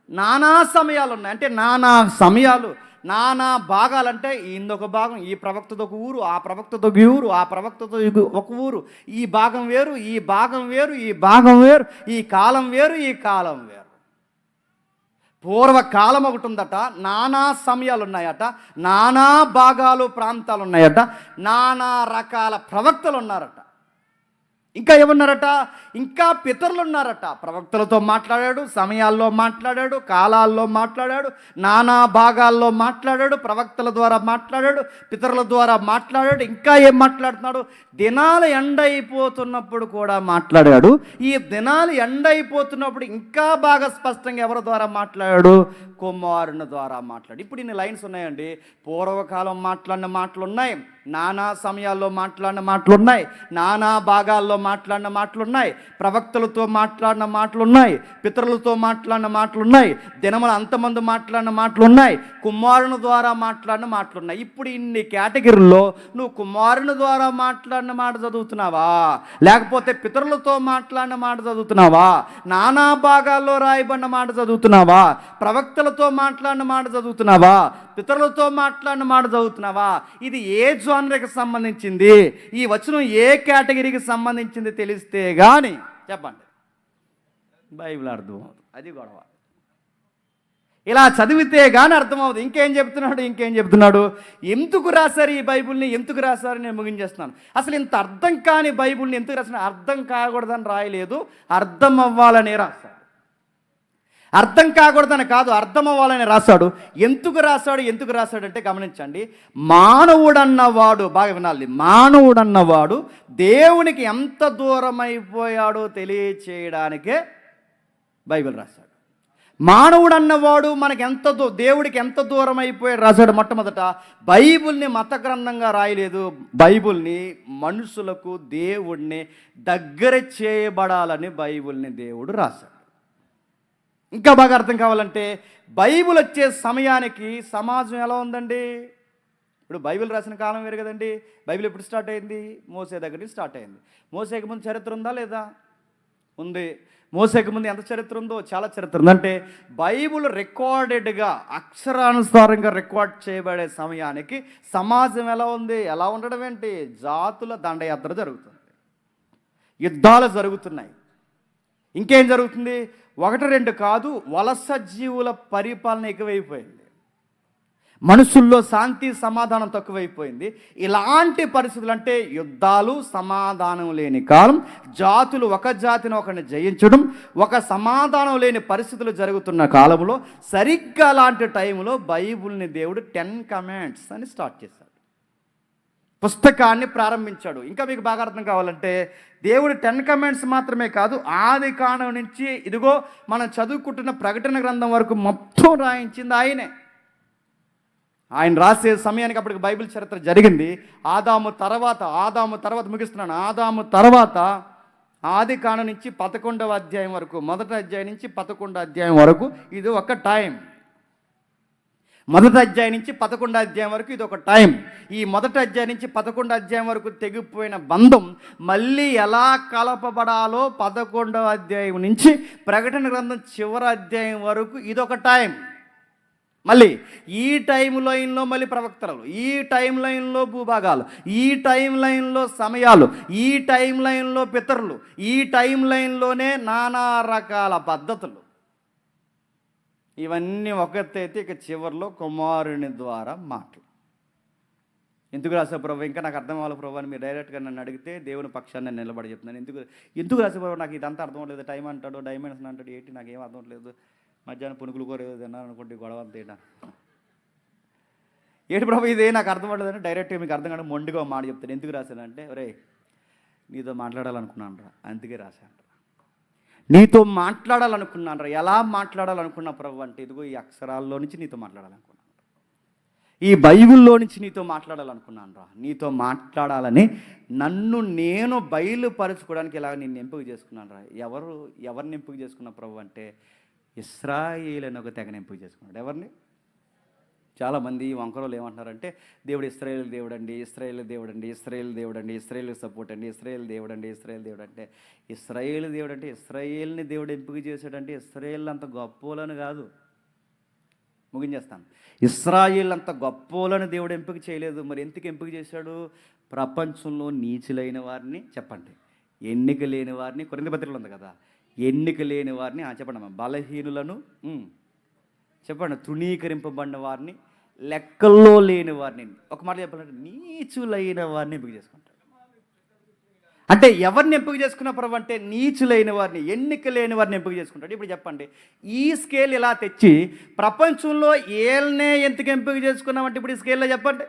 నానా సమయాలు ఉన్నాయి. అంటే నానా సమయాలు, నానా భాగాలంటే ఇందొక భాగం, ఈ ప్రవక్తతో ఒక ఊరు, ఆ ప్రవక్తతో ఒక ఊరు, ఆ ప్రవక్తతో ఒక ఊరు, ఈ భాగం వేరు, ఈ భాగం వేరు, ఈ భాగం వేరు, ఈ కాలం వేరు, ఈ కాలం వేరు. పూర్వకాలం ఒకటి ఉందట, నానా సమయాలు ఉన్నాయట, నానా భాగాలు ప్రాంతాలు ఉన్నాయట, నానా రకాల ప్రవక్తలు ఉన్నారట. ఇంకా ఏమన్నారట, ఇంకా పితరులు ఉన్నారట. ప్రవక్తలతో మాట్లాడాడు, సమయాల్లో మాట్లాడాడు, కాలాల్లో మాట్లాడాడు, నానా భాగాల్లో మాట్లాడాడు, ప్రవక్తల ద్వారా మాట్లాడాడు, పితరుల ద్వారా మాట్లాడాడు. ఇంకా ఏం మాట్లాడుతున్నాడు, దినాలు ఎండ అయిపోతున్నప్పుడు కూడా మాట్లాడాడు. ఈ దినాలు ఎండ అయిపోతున్నప్పుడు ఇంకా బాగా స్పష్టంగా ఎవరి ద్వారా మాట్లాడాడు, కుమారుని ద్వారా మాట్లాడు. ఇప్పుడు ఇన్ని లైన్స్ ఉన్నాయండి. పూర్వకాలం మాట్లాడిన మాటలు ఉన్నాయి, నానా సమయాల్లో మాట్లాడిన మాటలు ఉన్నాయి, నానా భాగాల్లో మాట్లాడిన మాటలు ఉన్నాయి, ప్రవక్తలతో మాట్లాడిన మాటలు ఉన్నాయి, పితరులతో మాట్లాడిన మాటలు ఉన్నాయి, దినములు అంతమంది మాట్లాడిన మాటలు ఉన్నాయి, కుమారుని ద్వారా మాట్లాడిన మాటలు ఉన్నాయి. ఇప్పుడు ఇన్ని కేటగిరీల్లో నువ్వు కుమారుని ద్వారా మాట్లాడిన మాట చదువుతున్నావా, లేకపోతే పితరులతో మాట్లాడిన మాట చదువుతున్నావా, నానా భాగాల్లో రాయబడిన మాట చదువుతున్నావా, ప్రవక్తలతో మాట్లాడిన మాట చదువుతున్నావా, పితరులతో మాట్లాడిన మాట చదువుతున్నావా? ఇది ఏ జానర్కి సంబంధించింది, ఈ వచనం ఏ కేటగిరీకి సంబంధించింది తెలిస్తే కానీ చెప్పండి బైబిల్ అర్థమవుతుంది. అది గొడవ. ఇలా చదివితే కానీ అర్థమవుతుంది. ఇంకేం చెప్తున్నాడు, ఎందుకు రాశారు ఈ బైబిల్ని, ఎందుకు రాశారు నేను ముగించేస్తున్నాను. అసలు ఇంత అర్థం కాని బైబిల్ని ఎందుకు రాసిన, అర్థం కాకూడదని రాయలేదు, అర్థం అవ్వాలని రాశాడు. అర్థం కాకూడదని కాదు, అర్థం అవ్వాలని రాశాడు. ఎందుకు రాశాడు అంటే గమనించండి. మానవుడన్నవాడు, బాగా వినాలి, మానవుడన్నవాడు దేవునికి ఎంత దూరం అయిపోయాడో తెలియచేయడానికే బైబిల్ రాశాడు. మానవుడు అన్నవాడు మనకి దేవుడికి ఎంత దూరం అయిపోయాడు రాశాడు. మొట్టమొదట బైబిల్ని మత గ్రంథంగా రాయలేదు, బైబిల్ని మనుషులకు దేవుడిని దగ్గర చేయబడాలని బైబిల్ని దేవుడు రాశాడు. ఇంకా బాగా అర్థం కావాలంటే బైబిల్ వచ్చే సమయానికి సమాజం ఎలా ఉందండి. ఇప్పుడు బైబిల్ రాసిన కాలం వేరు కదండి. బైబిల్ ఎప్పుడు స్టార్ట్ అయింది, మోసే దగ్గర నుంచి స్టార్ట్ అయింది. మోసేకి ముందు చరిత్ర ఉందా లేదా, ఉంది. మోసేకి ముందు ఎంత చరిత్ర ఉందో, చాలా చరిత్ర ఉంది. అంటే బైబిల్ రికార్డెడ్గా అక్షరానుసారంగా రికార్డ్ చేయబడే సమయానికి సమాజం ఎలా ఉంది, ఎలా ఉండడం ఏంటి, జాతుల దండయాత్ర జరుగుతుంది, యుద్ధాలు జరుగుతున్నాయి. ఇంకేం జరుగుతుంది, 1, 2 కాదు, వలస జీవుల పరిపాలన ఎక్కువైపోయింది. మనుషుల్లో శాంతి సమాధానం తక్కువైపోయింది. ఇలాంటి పరిస్థితులు అంటే యుద్ధాలు, సమాధానం లేని కాలం, జాతులు ఒక జాతిని ఒకరిని జయించడం, ఒక సమాధానం లేని పరిస్థితులు జరుగుతున్న కాలంలో సరిగ్గా అలాంటి టైంలో బైబిల్ని దేవుడు 10 కమాండ్స్ అని స్టార్ట్ చేశాడు, పుస్తకాన్ని ప్రారంభించాడు. ఇంకా మీకు బాగా అర్థం కావాలంటే దేవుడు 10 కమాండ్స్ మాత్రమే కాదు, ఆది కాండం నుంచి ఇదిగో మనం చదువుకుంటున్న ప్రకటన గ్రంథం వరకు మొత్తం రాయించింది ఆయనే. ఆయన రాసే సమయానికి అప్పటికి బైబిల్ చరిత్ర జరిగింది. ఆదాము తర్వాత ముగిస్తున్నాను. ఆదాము తర్వాత ఆది కాండం నుంచి 11వ అధ్యాయం వరకు, మొదటి అధ్యాయం నుంచి 11వ అధ్యాయం వరకు ఇది ఒక టైం. మొదటి అధ్యాయం నుంచి 11వ అధ్యాయం వరకు ఇది ఒక టైం. ఈ మొదటి అధ్యాయం నుంచి 11వ అధ్యాయం వరకు తెగిపోయిన బంధం మళ్ళీ ఎలా కలపబడాలో 11వ అధ్యాయం నుంచి ప్రకటన గ్రంథం చివరి అధ్యాయం వరకు ఇదొక టైం. మళ్ళీ ఈ టైం లైన్లో మళ్ళీ ప్రవక్తలు, ఈ టైం లైన్లో భూభాగాలు, ఈ టైం లైన్లో సమయాలు, ఈ టైం లైన్లో పితరులు, ఈ టైం లైన్లోనే నానా రకాల పద్ధతులు. ఇవన్నీ ఒకటైతే ఇక చివరిలో కుమారుని ద్వారా మాటలు. ఎందుకు రాసే ప్రభు, ఇంకా నాకు అర్థం అవ్వాలి ప్రభు అని మీరు డైరెక్ట్గా నన్ను అడిగితే దేవుని పక్షాన్ని నేను నిలబడి చెప్తున్నాను. ఎందుకు రాసే ప్రభు, నాకు ఇదంతా అర్థం అవ్వలేదు, టైం అంటాడు, డైమెన్షన్ అంటాడు, ఏంటి నాకేం అర్థం అవ్వట్లేదు, మధ్యాహ్నం పునుకులు కోరేది తిన్నాను అనుకుంటే గొడవ అంత ఏంటి ప్రభు ఇదే నాకు అర్థం అవ్వలేదని డైరెక్ట్గా మీకు అర్థం కాదు మొండిగా మాట చెప్తాను. ఎందుకు రాశానంటే, ఒరే నీతో మాట్లాడాలనుకున్నాను రా, అందుకే రాశాను. నీతో మాట్లాడాలనుకున్నాను రా. ఎలా మాట్లాడాలనుకున్నా ప్రభు అంటే, ఇదిగో ఈ అక్షరాల్లో నుంచి నీతో మాట్లాడాలనుకున్నాను, ఈ బైబిల్లో నుంచి నీతో మాట్లాడాలనుకున్నాను రా. నీతో మాట్లాడాలని నన్ను నేను బయలుపరచుకోవడానికి ఇలాగ నిన్ను ఎంపిక చేసుకున్నాను రా. ఎవరిని ఎంపిక చేసుకున్న ప్రభు అంటే, ఇశ్రాయేలు అని ఒక తెగని ఎంపిక చేసుకున్నాడు. ఎవరిని? చాలామంది వంకరోళ్ళు ఏమంటున్నారంటే, దేవుడు ఇశ్రాయేలు దేవుడు అండి, ఇశ్రాయేలు దేవుడు అండి, ఇశ్రాయేలు దేవుడు అండి, ఇశ్రాయేలు సపోర్ట్ అండి, ఇశ్రాయేలు దేవుడు అండి, ఇశ్రాయేలు దేవుడు అంటే, ఇశ్రాయేలు దేవుడు అంటే ఇశ్రాయేల్ని దేవుడు ఎంపిక చేశాడంటే ఇశ్రాయేల్ అంత గొప్పోలని కాదు. ముగించేస్తాను. ఇశ్రాయేల్ అంత గొప్పోలని దేవుడు ఎంపిక చేయలేదు. మరి ఎందుకు ఎంపిక చేశాడు? ప్రపంచంలో నీచులైన వారిని, చెప్పండి, ఎన్నిక లేని వారిని, కొరింథీ పత్రికలో ఉంది కదా, ఎన్నిక లేని వారిని, చెప్పండి అమ్మా, బలహీనులను, చెప్పండి, తృణీకరింపబడిన వారిని, లెక్కల్లో లేని వారిని, ఒక మాట చెప్పాలంటే నీచులైన వారిని ఎంపిక చేసుకుంటాడు. అంటే ఎవరిని ఎంపిక చేసుకున్న ప్రభు అంటే నీచులైన వారిని, ఎన్నిక లేని వారిని ఎంపిక చేసుకుంటాడు. ఇప్పుడు చెప్పండి, ఈ స్కేల్ ఇలా తెచ్చి ప్రపంచంలో ఏళ్ళనే ఎందుకు ఎంపిక చేసుకున్నామంటే, ఇప్పుడు ఈ స్కేల్లో చెప్పండి,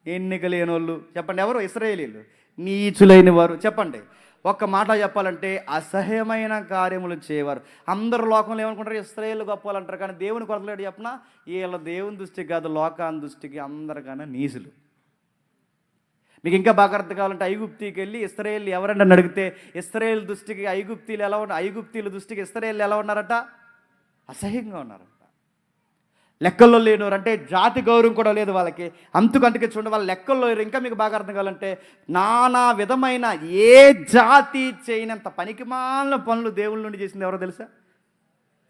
ఎన్నిక లేని వాళ్ళు, చెప్పండి ఎవరు? ఇశ్రాయేలీయులు. నీచులైన వారు, చెప్పండి. ఒక్క మాట చెప్పాలంటే అసహ్యమైన కార్యములు చేయవారు. అందరూ లోకంలో ఏమనుకుంటారు? ఇశ్రాయేలు గొప్పలు అంటారు. కానీ దేవుని కొరతలేడు చెప్పిన, వీళ్ళ దేవుని దృష్టికి కాదు, లోకాన్ని దృష్టికి అందరికన్నా నీచులు. మీకు ఇంకా బాగా అర్థం కావాలంటే ఐగుప్తికి వెళ్ళి ఇశ్రాయేలు ఎవరన్నా అడిగితే, ఇశ్రాయేలు దృష్టికి ఐగుప్తీలు ఎలా ఉన్నారు, ఐగుప్తీల దృష్టికి ఇశ్రాయేలు ఎలా ఉన్నారట? అసహ్యంగా ఉన్నారట. లెక్కల్లో లేనివారు అంటే జాతి గౌరవం కూడా లేదు వాళ్ళకి. అందుకే చూడండి, వాళ్ళ లెక్కల్లో లేరు. ఇంకా మీకు బాగా అర్థం కావాలంటే నానా విధమైన ఏ జాతి చేయనంత పనికిమాలిన పనులు దేవుళ్ళ నుండి చేసింది ఎవరో తెలుసా?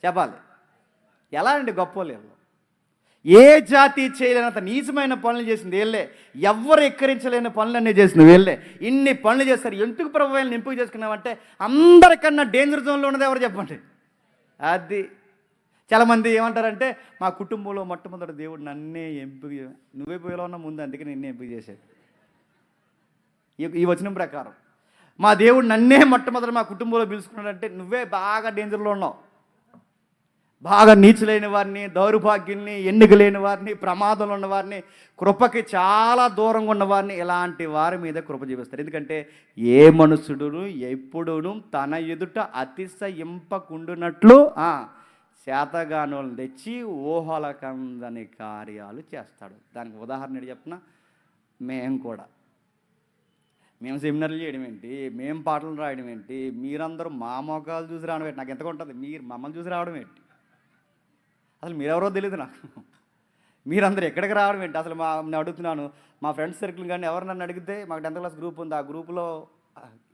చెప్పాలి. ఎలా అండి గొప్ప లేదు, ఏ జాతి చేయలేనంత నీచమైన పనులు చేసింది వీళ్ళే. ఎవరు ఎక్కరించలేని పనులన్నీ చేసింది వీళ్ళే. ఇన్ని పనులు చేస్తారు. ఎందుకు ప్రభు వీళ్ళని ఎంపిక చేసుకున్నామంటే, అందరికన్నా డేంజర్ జోన్లో ఉన్నది ఎవరు చెప్పండి? అది. చాలామంది ఏమంటారంటే, మా కుటుంబంలో మొట్టమొదటి దేవుడు నన్నే ఎంపిక, నువ్వే పోయేలా ఉన్నా ముందు, అందుకే నిన్నే ఎంపిక చేశాడు. ఈ వచనం ప్రకారం మా దేవుడు నన్నే మొట్టమొదటి మా కుటుంబంలో పిలుచుకున్నాడంటే నువ్వే బాగా డేంజర్లో ఉన్నావు. బాగా నీచులైన వారిని, దౌర్భాగ్యుల్ని, ఎన్నిక లేని వారిని, ప్రమాదంలో ఉన్నవారిని, కృపకి చాలా దూరంగా ఉన్నవారిని, ఇలాంటి వారి మీద కృప చూపిస్తారు. ఎందుకంటే ఏ మనుషుడును ఎప్పుడును తన ఎదుట అతిశయింపకుండునట్లు శాతగానులను తెచ్చి ఊహల కందని కార్యాలు చేస్తాడు. దానికి ఉదాహరణ ఏంటి చెప్పిన, మేము సెమినార్లు చేయడం ఏంటి, మేము పాటలు రాయడం ఏంటి, మీరందరూ మా మొఖాలు చూసి రావడం ఏంటి, నాకు ఎంతగా ఉంటుంది, మీరు మమ్మల్ని చూసి రావడం ఏంటి, అసలు మీరెవరో తెలియదు నాకు, మీరందరూ ఎక్కడికి రావడం ఏంటి, అసలు నేను అడుగుతున్నాను. మా ఫ్రెండ్స్ సర్కిల్ కానీ ఎవరు నన్ను అడిగితే, మాకు 10th క్లాస్ గ్రూప్ ఉంది, ఆ గ్రూపులో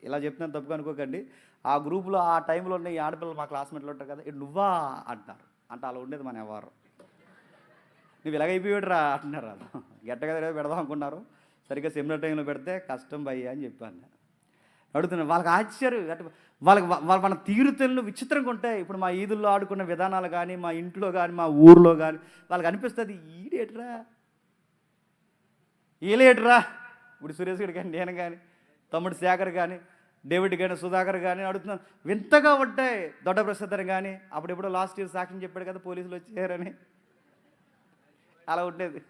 ఇలా చెప్తున్నాను తప్పుగా అనుకోకండి, ఆ గ్రూపులో ఆ టైంలో ఉన్న ఈ ఆడపిల్లలు మా క్లాస్మేట్లు ఉంటారు కదా, నువ్వా అంటారు. అంటే అలా ఉండేది మన ఎవరు, నువ్వు ఇలాగైపోయాడు రా అంటున్నారు. వాళ్ళు గట్టగా పెడదాం అనుకున్నారు, సరిగ్గా సెమినార్ టైంలో పెడితే కష్టం భయ్యా అని చెప్పాను. అడుగుతున్నాను. వాళ్ళకి ఆశ్చర్యం అంటే మన తీరుతెన్నులు విచిత్రంగా ఉంటాయి. ఇప్పుడు మా ఈదుల్లో ఆడుకున్న విధానాలు కానీ, మా ఇంట్లో కానీ, మా ఊర్లో కానీ వాళ్ళకి అనిపిస్తుంది ఈడేట్రా ఈలేట్రా. ఇప్పుడు సురేష్ గడి కానీ, నేను కానీ, తమ్ముడు శేఖర్ కానీ, డేవిడ్ కానీ, సుధాకర్ కానీ అడుగుతున్నాను. వింతగా ఉంటాయి. దొడ్డ ప్రసాద్ కానీ అప్పుడెప్పుడో లాస్ట్ ఇయర్ సాక్ష్యం చెప్పాడు కదా, పోలీసులు వచ్చారని. అలా ఉండేది.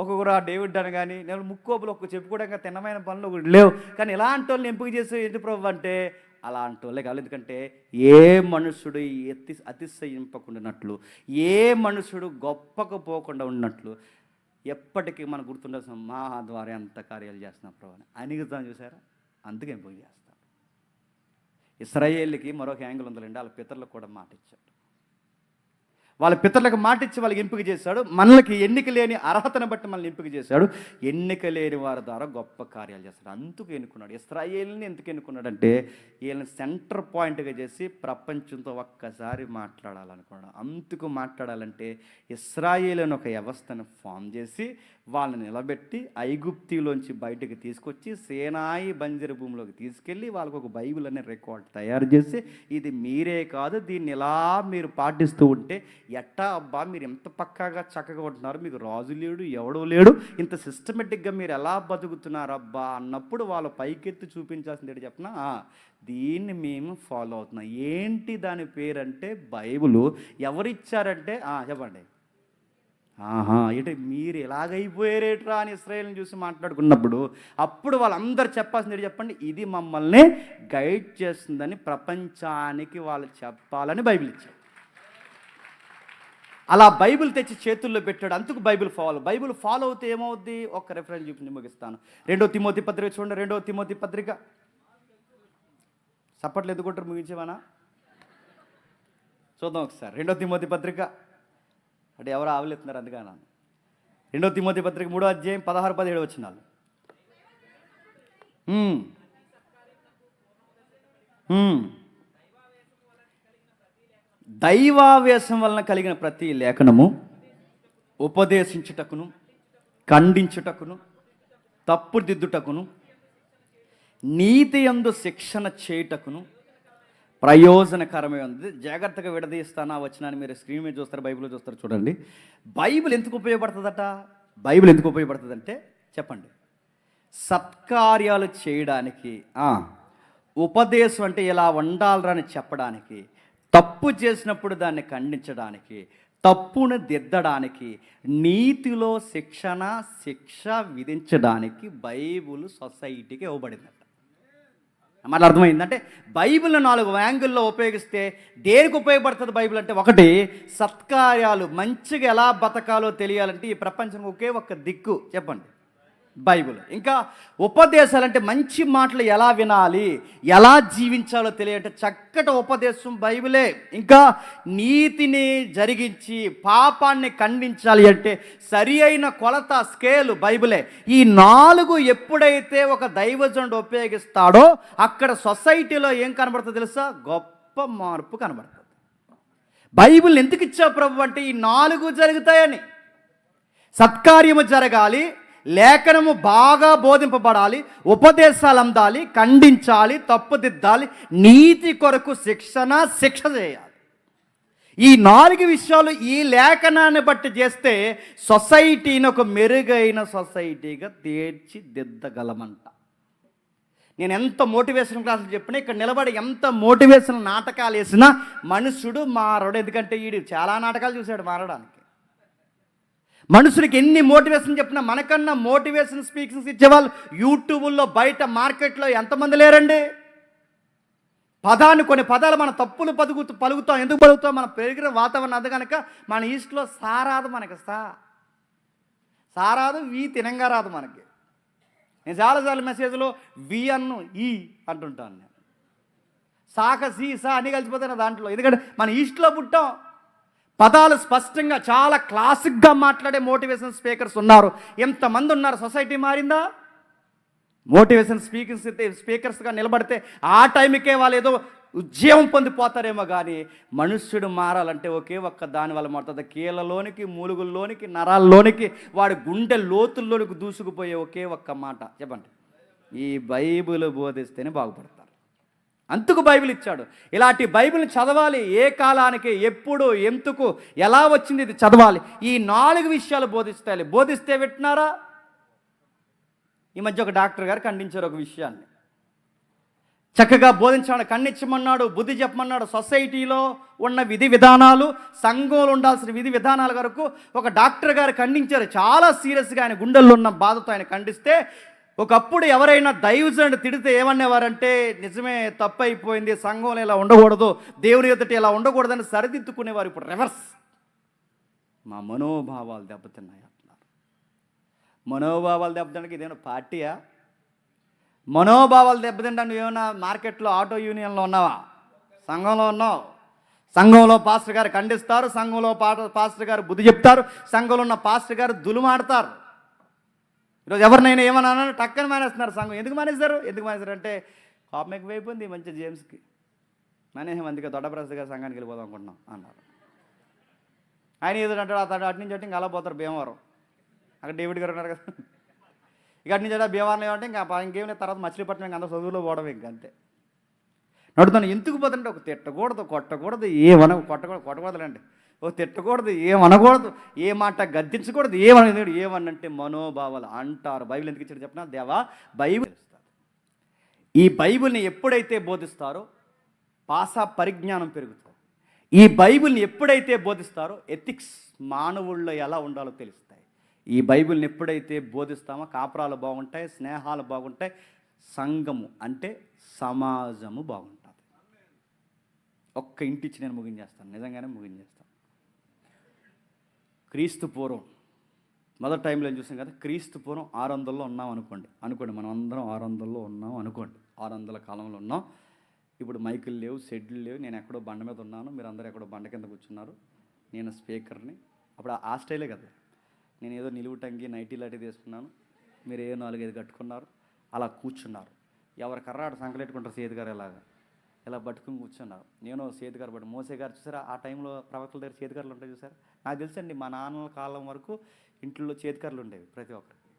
ఒక్కొక్కరు ఆ డేవిడ్ అని కానీ నేను ముక్కోపులు ఒక్క చెప్పుకోవడానికి తిన్నమైన పనులు ఒకటి లేవు. కానీ ఇలాంటి వాళ్ళని ఎంపిక చేసే ఏంటి ప్రభు అంటే అలాంటి వాళ్ళే కావాలి. ఎందుకంటే ఏ మనుషుడు అతిశయింపకుండానట్లు, ఏ మనుషుడు గొప్పకు పోకుండా ఉన్నట్లు ఎప్పటికీ మనకు గుర్తుండాల్సిన మా ద్వారా ఎంత కార్యాలు చేస్తున్నాం ప్రభు అని అనిగుతాను. చూసారా, అందుకే ఎంపిక చేస్తాం. ఇశ్రాయేలుకి మరొక యాంగిల్ ఉందండి. వాళ్ళ పితరులకు కూడా మాట ఇచ్చాడు. వాళ్ళ పితరులకు మాట ఇచ్చి వాళ్ళకి ఎంపిక చేశాడు. మనకి ఎన్నిక లేని అర్హతను బట్టి మనల్ని ఎంపిక చేశాడు. ఎన్నిక లేని వారి ద్వారా గొప్ప కార్యాలు చేస్తాడు. అందుకు ఎన్నుకున్నాడు. ఇశ్రాయేలుని ఎందుకు ఎన్నుకున్నాడంటే వీళ్ళని సెంటర్ పాయింట్గా చేసి ప్రపంచంతో ఒక్కసారి మాట్లాడాలనుకున్నాడు. అందుకు మాట్లాడాలంటే ఇశ్రాయేలు అని ఒక వ్యవస్థను ఫామ్ చేసి వాళ్ళని నిలబెట్టి ఐగుప్తిలోంచి బయటకు తీసుకొచ్చి సేనాయి బంజరు భూమిలోకి తీసుకెళ్ళి వాళ్ళకు ఒక బైబిల్ అనే రికార్డ్ తయారు చేసి ఇది మీరే కాదు, దీన్ని ఇలా మీరు పాటిస్తూ ఉంటే ఎట్టా అబ్బా మీరు ఎంత పక్కాగా చక్కగా ఉంటున్నారు, మీకు రాజు లేడు ఎవడో లేడు, ఇంత సిస్టమేటిక్గా మీరు ఎలా బతుకుతున్నారు అబ్బా అన్నప్పుడు వాళ్ళు పైకెత్తి చూపించాల్సింది ఏంటి చెప్పిన, దీన్ని మేము ఫాలో అవుతున్నాం. ఏంటి దాని పేరంటే బైబిలు. ఎవరిచ్చారంటే చెప్పండి. అంటే మీరు ఎలాగైపోయారేట్రా అని ఇశ్రాయేలుని చూసి మాట్లాడుకున్నప్పుడు అప్పుడు వాళ్ళందరూ చెప్పాల్సింది చెప్పండి, ఇది మమ్మల్ని గైడ్ చేస్తుందని ప్రపంచానికి వాళ్ళు చెప్పాలని బైబిల్ ఇచ్చారు. అలా బైబిల్ తెచ్చి చేతుల్లో పెట్టాడు. అందుకు బైబిల్ ఫాలో అవుతే ఏమవుద్ది? ఒక్క రెఫరెన్స్ చూపించి ముగిస్తాను. 2 తిమోతి పత్రిక చూడండి. 2 తిమోతి పత్రిక. సప్పట్లు ఎందుకుంటారు ముగించేమనా? చూద్దాం ఒకసారి. 2 తిమోతి పత్రిక అంటే ఎవరు ఆవలిస్తున్నారు అందుకని. 2 తిమోతి పత్రిక 3వ అధ్యాయం 16-17 వచనాలు. దైవావేశం వలన కలిగిన ప్రతి లేఖనము ఉపదేశించుటకును, ఖండించుటకును, తప్పుదిద్దుటకును, నీతి యందు శిక్షణ చేయుటకును ప్రయోజనకరమే ఉంది. జాగ్రత్తగా విడదీస్తాను ఆ వచనాన్ని. మీరు స్క్రీన్ మీద చూస్తారు, బైబిల్లో చూస్తారు. చూడండి, బైబిల్ ఎందుకు ఉపయోగపడుతుందట? బైబిల్ ఎందుకు ఉపయోగపడుతుందంటే చెప్పండి, సత్కార్యాలు చేయడానికి, ఉపదేశం అంటే ఇలా ఉండాలని చెప్పడానికి, తప్పు చేసినప్పుడు దాన్ని ఖండించడానికి, తప్పును దిద్దడానికి, నీతిలో శిక్ష విధించడానికి బైబిల్ సొసైటీకి ఇవ్వబడిందట. మళ్ళీ అర్థమైందంటే బైబిల్ని 4 యాంగిల్లో ఉపయోగిస్తే దేనికి ఉపయోగపడుతుంది బైబిల్ అంటే? ఒకటి, సత్కార్యాలు మంచిగా ఎలా బతకాలో తెలియాలంటే ఈ ప్రపంచం ఒకే ఒక్క దిక్కు చెప్పండి, బైబిల్. ఇంకా ఉపదేశాలంటే మంచి మాటలు ఎలా వినాలి, ఎలా జీవించాలో తెలియాలంటే చక్కటి ఉపదేశం బైబిలే. ఇంకా నీతిని జరిగించి పాపాన్ని ఖండించాలి అంటే సరి అయిన కొలత స్కేలు బైబిలే. ఈ 4 ఎప్పుడైతే ఒక దైవజనుడు ఉపయోగిస్తాడో అక్కడ సొసైటీలో ఏం కనబడుతుందో తెలుసా? గొప్ప మార్పు కనబడుతుంది. బైబిల్ ఎందుకు ఇచ్చా ప్రభు అంటే ఈ 4 జరుగుతాయని. సత్కార్యము జరగాలి, లేఖనము బాగా బోధింపబడాలి, ఉపదేశాలు అందాలి, ఖండించాలి, తప్పుదిద్దాలి, నీతి కొరకు శిక్ష చేయాలి. ఈ 4 విషయాలు ఈ లేఖనాన్ని బట్టి చేస్తే సొసైటీని ఒక మెరుగైన సొసైటీగా తీర్చిదిద్దగలమంట. నేను ఎంత మోటివేషన్ క్లాసులు చెప్పినా ఇక్కడ నిలబడి ఎంత మోటివేషన్ నాటకాలు వేసినా మనుషుడు మారడు. ఎందుకంటే వీడు చాలా నాటకాలు చూశాడు మారడానికి. మనుషుడికి ఎన్ని మోటివేషన్ చెప్పినా మనకన్నా మోటివేషన్ స్పీకింగ్స్ ఇచ్చేవాళ్ళు యూట్యూబ్లో బయట మార్కెట్లో ఎంతమంది లేరండి? కొన్ని పదాలు మన తప్పులు పలుకుతాం. ఎందుకు పలుకుతాం? మన పెరిగిన వాతావరణం అది కనుక. మన ఈస్ట్లో సారాదు, మనకి సారాదు, వి తినంగా రాదు మనకి. నేను చాలాసార్లు మెసేజ్లో వి అన్ను ఈ అంటుంటాను. నేను సాక సా అన్నీ కలిసిపోతాను దాంట్లో. ఎందుకంటే మన ఈస్ట్లో పుట్టాం. పదాలు స్పష్టంగా చాలా క్లాసిక్గా మాట్లాడే మోటివేషన్ స్పీకర్స్ ఉన్నారు. ఎంతమంది ఉన్నారు? సొసైటీ మారిందా? మోటివేషన్ స్పీకర్స్గా నిలబడితే ఆ టైంకే వాళ్ళు ఏదో ఉద్యమం పొందిపోతారేమో కానీ మనుష్యుడు మారాలంటే ఒకే ఒక్క దాని వల్ల మారుతుంది. కీళ్ళలోనికి, మూలుగుల్లోనికి, నరాల్లోనికి, వాడి గుండె లోతుల్లోనికి దూసుకుపోయే ఒకే ఒక్క మాట చెప్పండి, ఈ బైబిల్ బోధిస్తేనే బాగుపడతారు. అందుకు బైబిల్ ఇచ్చాడు. ఇలాంటి బైబిల్ని చదవాలి. ఏ కాలానికి, ఎప్పుడు, ఎందుకు, ఎలా వచ్చింది ఇది చదవాలి. ఈ 4 విషయాలు బోధిస్తే వింటున్నారా? ఈ మధ్య ఒక డాక్టర్ గారు ఖండించారు ఒక విషయాన్ని. చక్కగా బోధించమని ఖండించమన్నాడు, బుద్ధి చెప్పమన్నాడు. సొసైటీలో ఉన్న విధి విధానాలు, సంఘంలో ఉండాల్సిన విధి విధానాల వరకు ఒక డాక్టర్ గారు ఖండించారు. చాలా సీరియస్గా ఆయన గుండెల్లో ఉన్న బాధతో ఆయన ఖండిస్తే, ఒకప్పుడు ఎవరైనా దైవజనుడు తిడితే ఏమనేవారంటే, నిజమే తప్పు అయిపోయింది, సంఘంలో ఇలా ఉండకూడదు, దేవుని ఎదుట ఇలా ఉండకూడదని సరిదిద్దుకునేవారు. ఇప్పుడు రివర్స్, మా మనోభావాలు దెబ్బతిన్నాయి అంటున్నారు. మనోభావాలు దెబ్బతినడానికి ఇదేమన్నా పార్టీయా? మనోభావాలు దెబ్బతింటాను ఏమన్నా మార్కెట్లో ఆటో యూనియన్లో ఉన్నావా? సంఘంలో ఉన్నావు. సంఘంలో పాస్టర్ గారు ఖండిస్తారు, సంఘంలో పాస్టర్ గారు బుద్ధి చెప్తారు, సంఘంలో ఉన్న పాస్టర్ గారు దులుమాడతారు. ఈరోజు ఎవరినైనా ఏమన్నా టక్కని మానేస్తున్నారు సంఘం. ఎందుకు మానేస్తారు అంటే కోపం ఎక్కువైపోయింది మంచి జేమ్స్కి, మానేసాం, అందుకే దొడ్డప్రసాద్ గారు సంఘానికి వెళ్ళిపోదాం అనుకుంటున్నాం అన్నారు. ఆయన ఏదో అంటాడు, అటు నుంచి అంటే ఇంకా అలా పోతారు భీమవరం, అక్కడ డేవిడ్ గారు ఉన్నారు కదా, ఇక అటు నుంచి భీమవరం ఏమంటే ఇంకేం లేదు, తర్వాత మచిలీపట్నం ఇంకా అందరూ చదువులో పోవడం ఇంకా అంతే. నడుతాను ఎందుకు పోతుంటే ఒక తిట్టకూడదు, కొట్టకూడదు, కొట్టకూడదులేండి, ఓ తిట్టకూడదు, ఏమనకూడదు, ఏ మాట గద్దించకూడదు, ఏమనంటే మనోభావాలు అంటారు. బైబిల్ ఎందుకు ఇచ్చాడు చెప్పినా? దేవా బైబిల్ ఈ బైబిల్ని ఎప్పుడైతే బోధిస్తారో భాషా పరిజ్ఞానం పెరుగుతుంది. ఈ బైబిల్ని ఎప్పుడైతే బోధిస్తారో ఎథిక్స్, మానవుల్లో ఎలా ఉండాలో తెలుస్తాయి. ఈ బైబిల్ని ఎప్పుడైతే బోధిస్తామో కాపురాలు బాగుంటాయి, స్నేహాలు బాగుంటాయి, సంఘము అంటే సమాజము బాగుంటుంది. ఒక్క ఇంటిచ్చి నేను ముగించేస్తాను, నిజంగానే ముగించేస్తాను. క్రీస్తు పూర్వం మొదటి టైంలో ఏం చూసాం కదా, క్రీస్తు పూర్వం 600లో ఉన్నాం అనుకోండి మనం అందరం 600లో ఉన్నాం అనుకోండి, 600 కాలంలో ఉన్నాం. ఇప్పుడు మైకులు లేవు, షెడ్లు లేవు, నేను ఎక్కడో బండ మీద ఉన్నాను, మీరు అందరూ ఎక్కడో బండ కింద కూర్చున్నారు, నేను స్పీకర్ని. అప్పుడు ఆ స్టైలే కదా, నేను ఏదో నిలువు టంగి నైటీ లాంటివి తీసుకున్నాను, మీరు ఏ 4-5 కట్టుకున్నారు, అలా కూర్చున్నారు. ఎవరి కర్రాడు సంకలెట్టుకుంటారు, సేతుగారు ఇలా పట్టుకుని కూర్చున్నారు. నేను సేతుగారు పట్టు, మోసే గారు చూసారా, ఆ టైంలో ప్రవక్తల దగ్గర చేతికర్రలు ఉంటాయి చూసారా? నాకు తెలుసండి, మా నాన్నల కాలం వరకు ఇంట్లో చేతికర్రలు ఉండేవి ప్రతి ఒక్కరికి.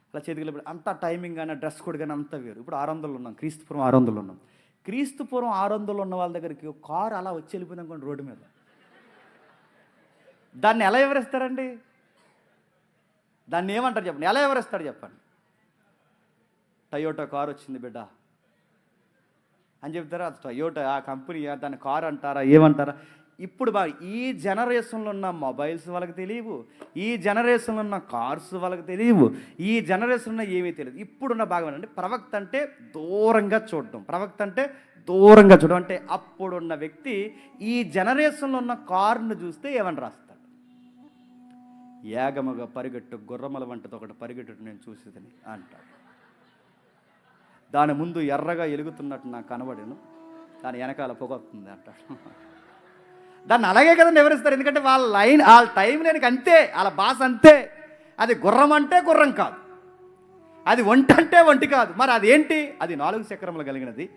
అలా చేతికర్రలు అంత టైమింగ్ కానీ డ్రెస్ కోడ్ కానీ అంతా వేరు. ఇప్పుడు 600లో ఉన్నాం, క్రీస్తుపూర్వం 600లో ఉన్నాం. క్రీస్తుపూర్వం 600లో ఉన్న వాళ్ళ దగ్గరికి కారు అలా వచ్చి వెళ్ళిపోయింది అనుకోండి రోడ్డు మీద, దాన్ని ఎలా వివరిస్తారండి? దాన్ని ఏమంటారు చెప్పండి, ఎలా వివరిస్తాడు చెప్పండి? టయోటా కారు వచ్చింది బిడ్డ అని చెప్తారా? అది టయోటా ఆ కంపెనీ, దాన్ని కారు అంటారా, ఏమంటారా? ఇప్పుడు ఈ జనరేషన్లో ఉన్న మొబైల్స్ వాళ్ళకి తెలియవు, ఈ జనరేషన్లో ఉన్న కార్స్ వాళ్ళకి తెలియవు, ఈ జనరేషన్లో ఉన్న ఏమీ తెలియదు. ఇప్పుడున్న భాగం ఏంటంటే ప్రవక్త అంటే దూరంగా చూడడం. అంటే అప్పుడున్న వ్యక్తి ఈ జనరేషన్లో ఉన్న కారును చూస్తే ఏమని రాస్తాడు? ఏగముగా పరిగెట్టు గుర్రముల వంటితో ఒకటి పరిగెట్టు నేను చూసేదని అంటాడు. దాని ముందు ఎర్రగా ఎలుగుతున్నట్టు నాకు కనబడేను, దాని వెనకాల పొగొస్తుంది అంటాడు. దాన్ని అలాగే కదండి వివరిస్తారు, ఎందుకంటే వాళ్ళ టైం లేనికి అంతే, వాళ్ళ భాష అంతే. అది గుర్రం అంటే గుర్రం కాదు, అది ఒంటి అంటే ఒంటి కాదు. మరి అదేంటి? అది 4 చక్రములు కలిగినది,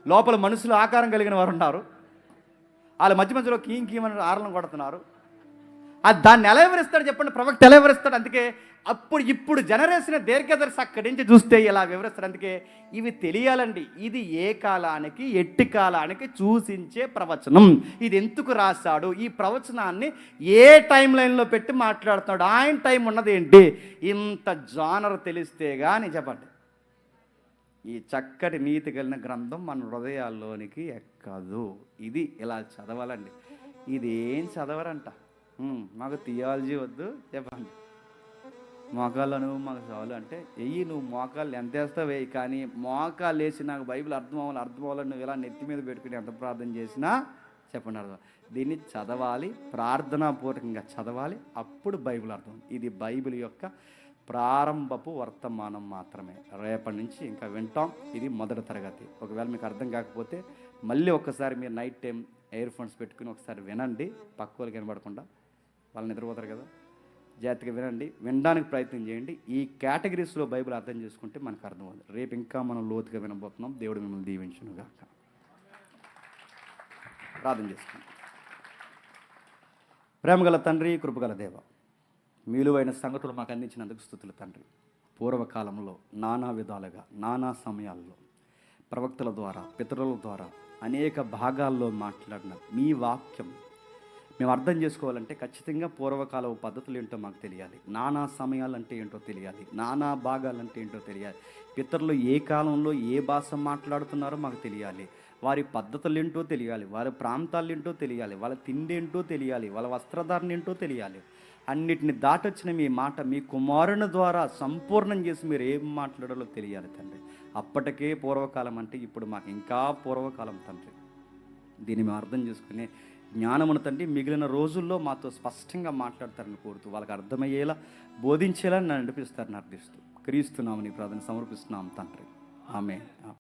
లోపల మనుషులు ఆకారం కలిగిన వారు ఉన్నారు, వాళ్ళ మధ్యలో కీమని ఆరలను కొడుతున్నారు. అది దాన్ని ఎలా వివరిస్తాడు చెప్పండి? ప్రవక్త ఎలా వివరిస్తాడు? అందుకే ఇప్పుడు జనరేషన్ దీర్ఘదర్శి అక్కడి నుంచి చూస్తే ఇలా వివరిస్తాడు. అందుకే ఇవి తెలియాలండి. ఇది ఏ కాలానికి, ఎట్టి కాలానికి సూచించే ప్రవచనం. ఇది ఎందుకు రాశాడు? ఈ ప్రవచనాన్ని ఏ టైం లైన్లో పెట్టి మాట్లాడుతున్నాడు? ఆయన టైం ఉన్నది ఏంటి? ఇంత జానర్ తెలిస్తే కానీ చెప్పండి, ఈ చక్కటి నీతి కలిగిన గ్రంథం మన హృదయాల్లోనికి ఎక్కదు. ఇది ఇలా చదవాలండి. ఇది ఏం చదవరంట, మాకు థియాలజీ వద్దు చెప్పండి, మోకాళ్ళు నువ్వు మాకు చాలు అంటే నువ్వు మోకాళ్ళు ఎంత వేస్తావు వేయి, కానీ మోకాళ్ళు వేసి నాకు బైబిల్ అర్థం అవ్వాలని నువ్వు ఇలా నెత్తి మీద పెట్టుకుని ఎంత ప్రార్థన చేసినా చెప్పండి అర్థం. దీన్ని చదవాలి, ప్రార్థనాపూర్వకంగా చదవాలి, అప్పుడు బైబిల్ అర్థం. ఇది బైబిల్ యొక్క ప్రారంభపు వర్తమానం మాత్రమే. రేపటి నుంచి ఇంకా వింటాం. ఇది మొదటి తరగతి. ఒకవేళ మీకు అర్థం కాకపోతే మళ్ళీ ఒక్కసారి మీరు నైట్ టైం ఇయర్ ఫోన్స్ పెట్టుకుని ఒకసారి వినండి, పక్క వాళ్ళకి వినపడకుండా, వాళ్ళు నిద్రపోతారు కదా, జాగ్రత్తగా వినండి, వినడానికి ప్రయత్నం చేయండి. ఈ కేటగిరీస్లో బైబిల్ అర్థం చేసుకుంటే మనకు అర్థం అవుతుంది. రేపు ఇంకా మనం లోతుగా వినబోతున్నాం. దేవుడు మిమ్మల్ని దీవించునుగాక. ప్రార్థన చేసుకుంటాం. ప్రేమగల తండ్రి, కృపగల దేవ, మీలువైన సంగతులు మాకు అందించినందుకు స్తుతులు తండ్రి. పూర్వకాలంలో నానా విధాలుగా నానా సమయాల్లో ప్రవక్తల ద్వారా పితరుల ద్వారా అనేక భాగాల్లో మాట్లాడిన మీ వాక్యం మేము అర్థం చేసుకోవాలంటే ఖచ్చితంగా పూర్వకాల పద్ధతులు ఏంటో మాకు తెలియాలి. నానా సమయాలు అంటే ఏంటో తెలియాలి. నానా భాగాలంటే ఏంటో తెలియాలి. పితరులు ఏ కాలంలో ఏ భాష మాట్లాడుతున్నారో మాకు తెలియాలి. వారి పద్ధతులు ఏంటో తెలియాలి. వారి ప్రాంతాలు ఏంటో తెలియాలి. వాళ్ళ తిండి ఏంటో తెలియాలి. వాళ్ళ వస్త్రధారణ ఏంటో తెలియాలి. అన్నిటిని దాటొచ్చిన మీ మాట మీ కుమారుని ద్వారా సంపూర్ణం చేసి మీరు ఏం మాట్లాడాలో తెలియాలి తండ్రి. అప్పటికే పూర్వకాలం అంటే ఇప్పుడు మాకు ఇంకా పూర్వకాలం తండ్రి. దీన్ని మేము అర్థం చేసుకునే జ్ఞానమును తండ్రి మిగిలిన రోజుల్లో మాతో స్పష్టంగా మాట్లాడతారని కోరుతూ వాళ్ళకి అర్థమయ్యేలా బోధించేలా నన్ను నడిపిస్తారని అర్థిస్తూ క్రీస్తున్నామని ప్రార్థన సమర్పిస్తున్నాం తండ్రి. ఆమేన్.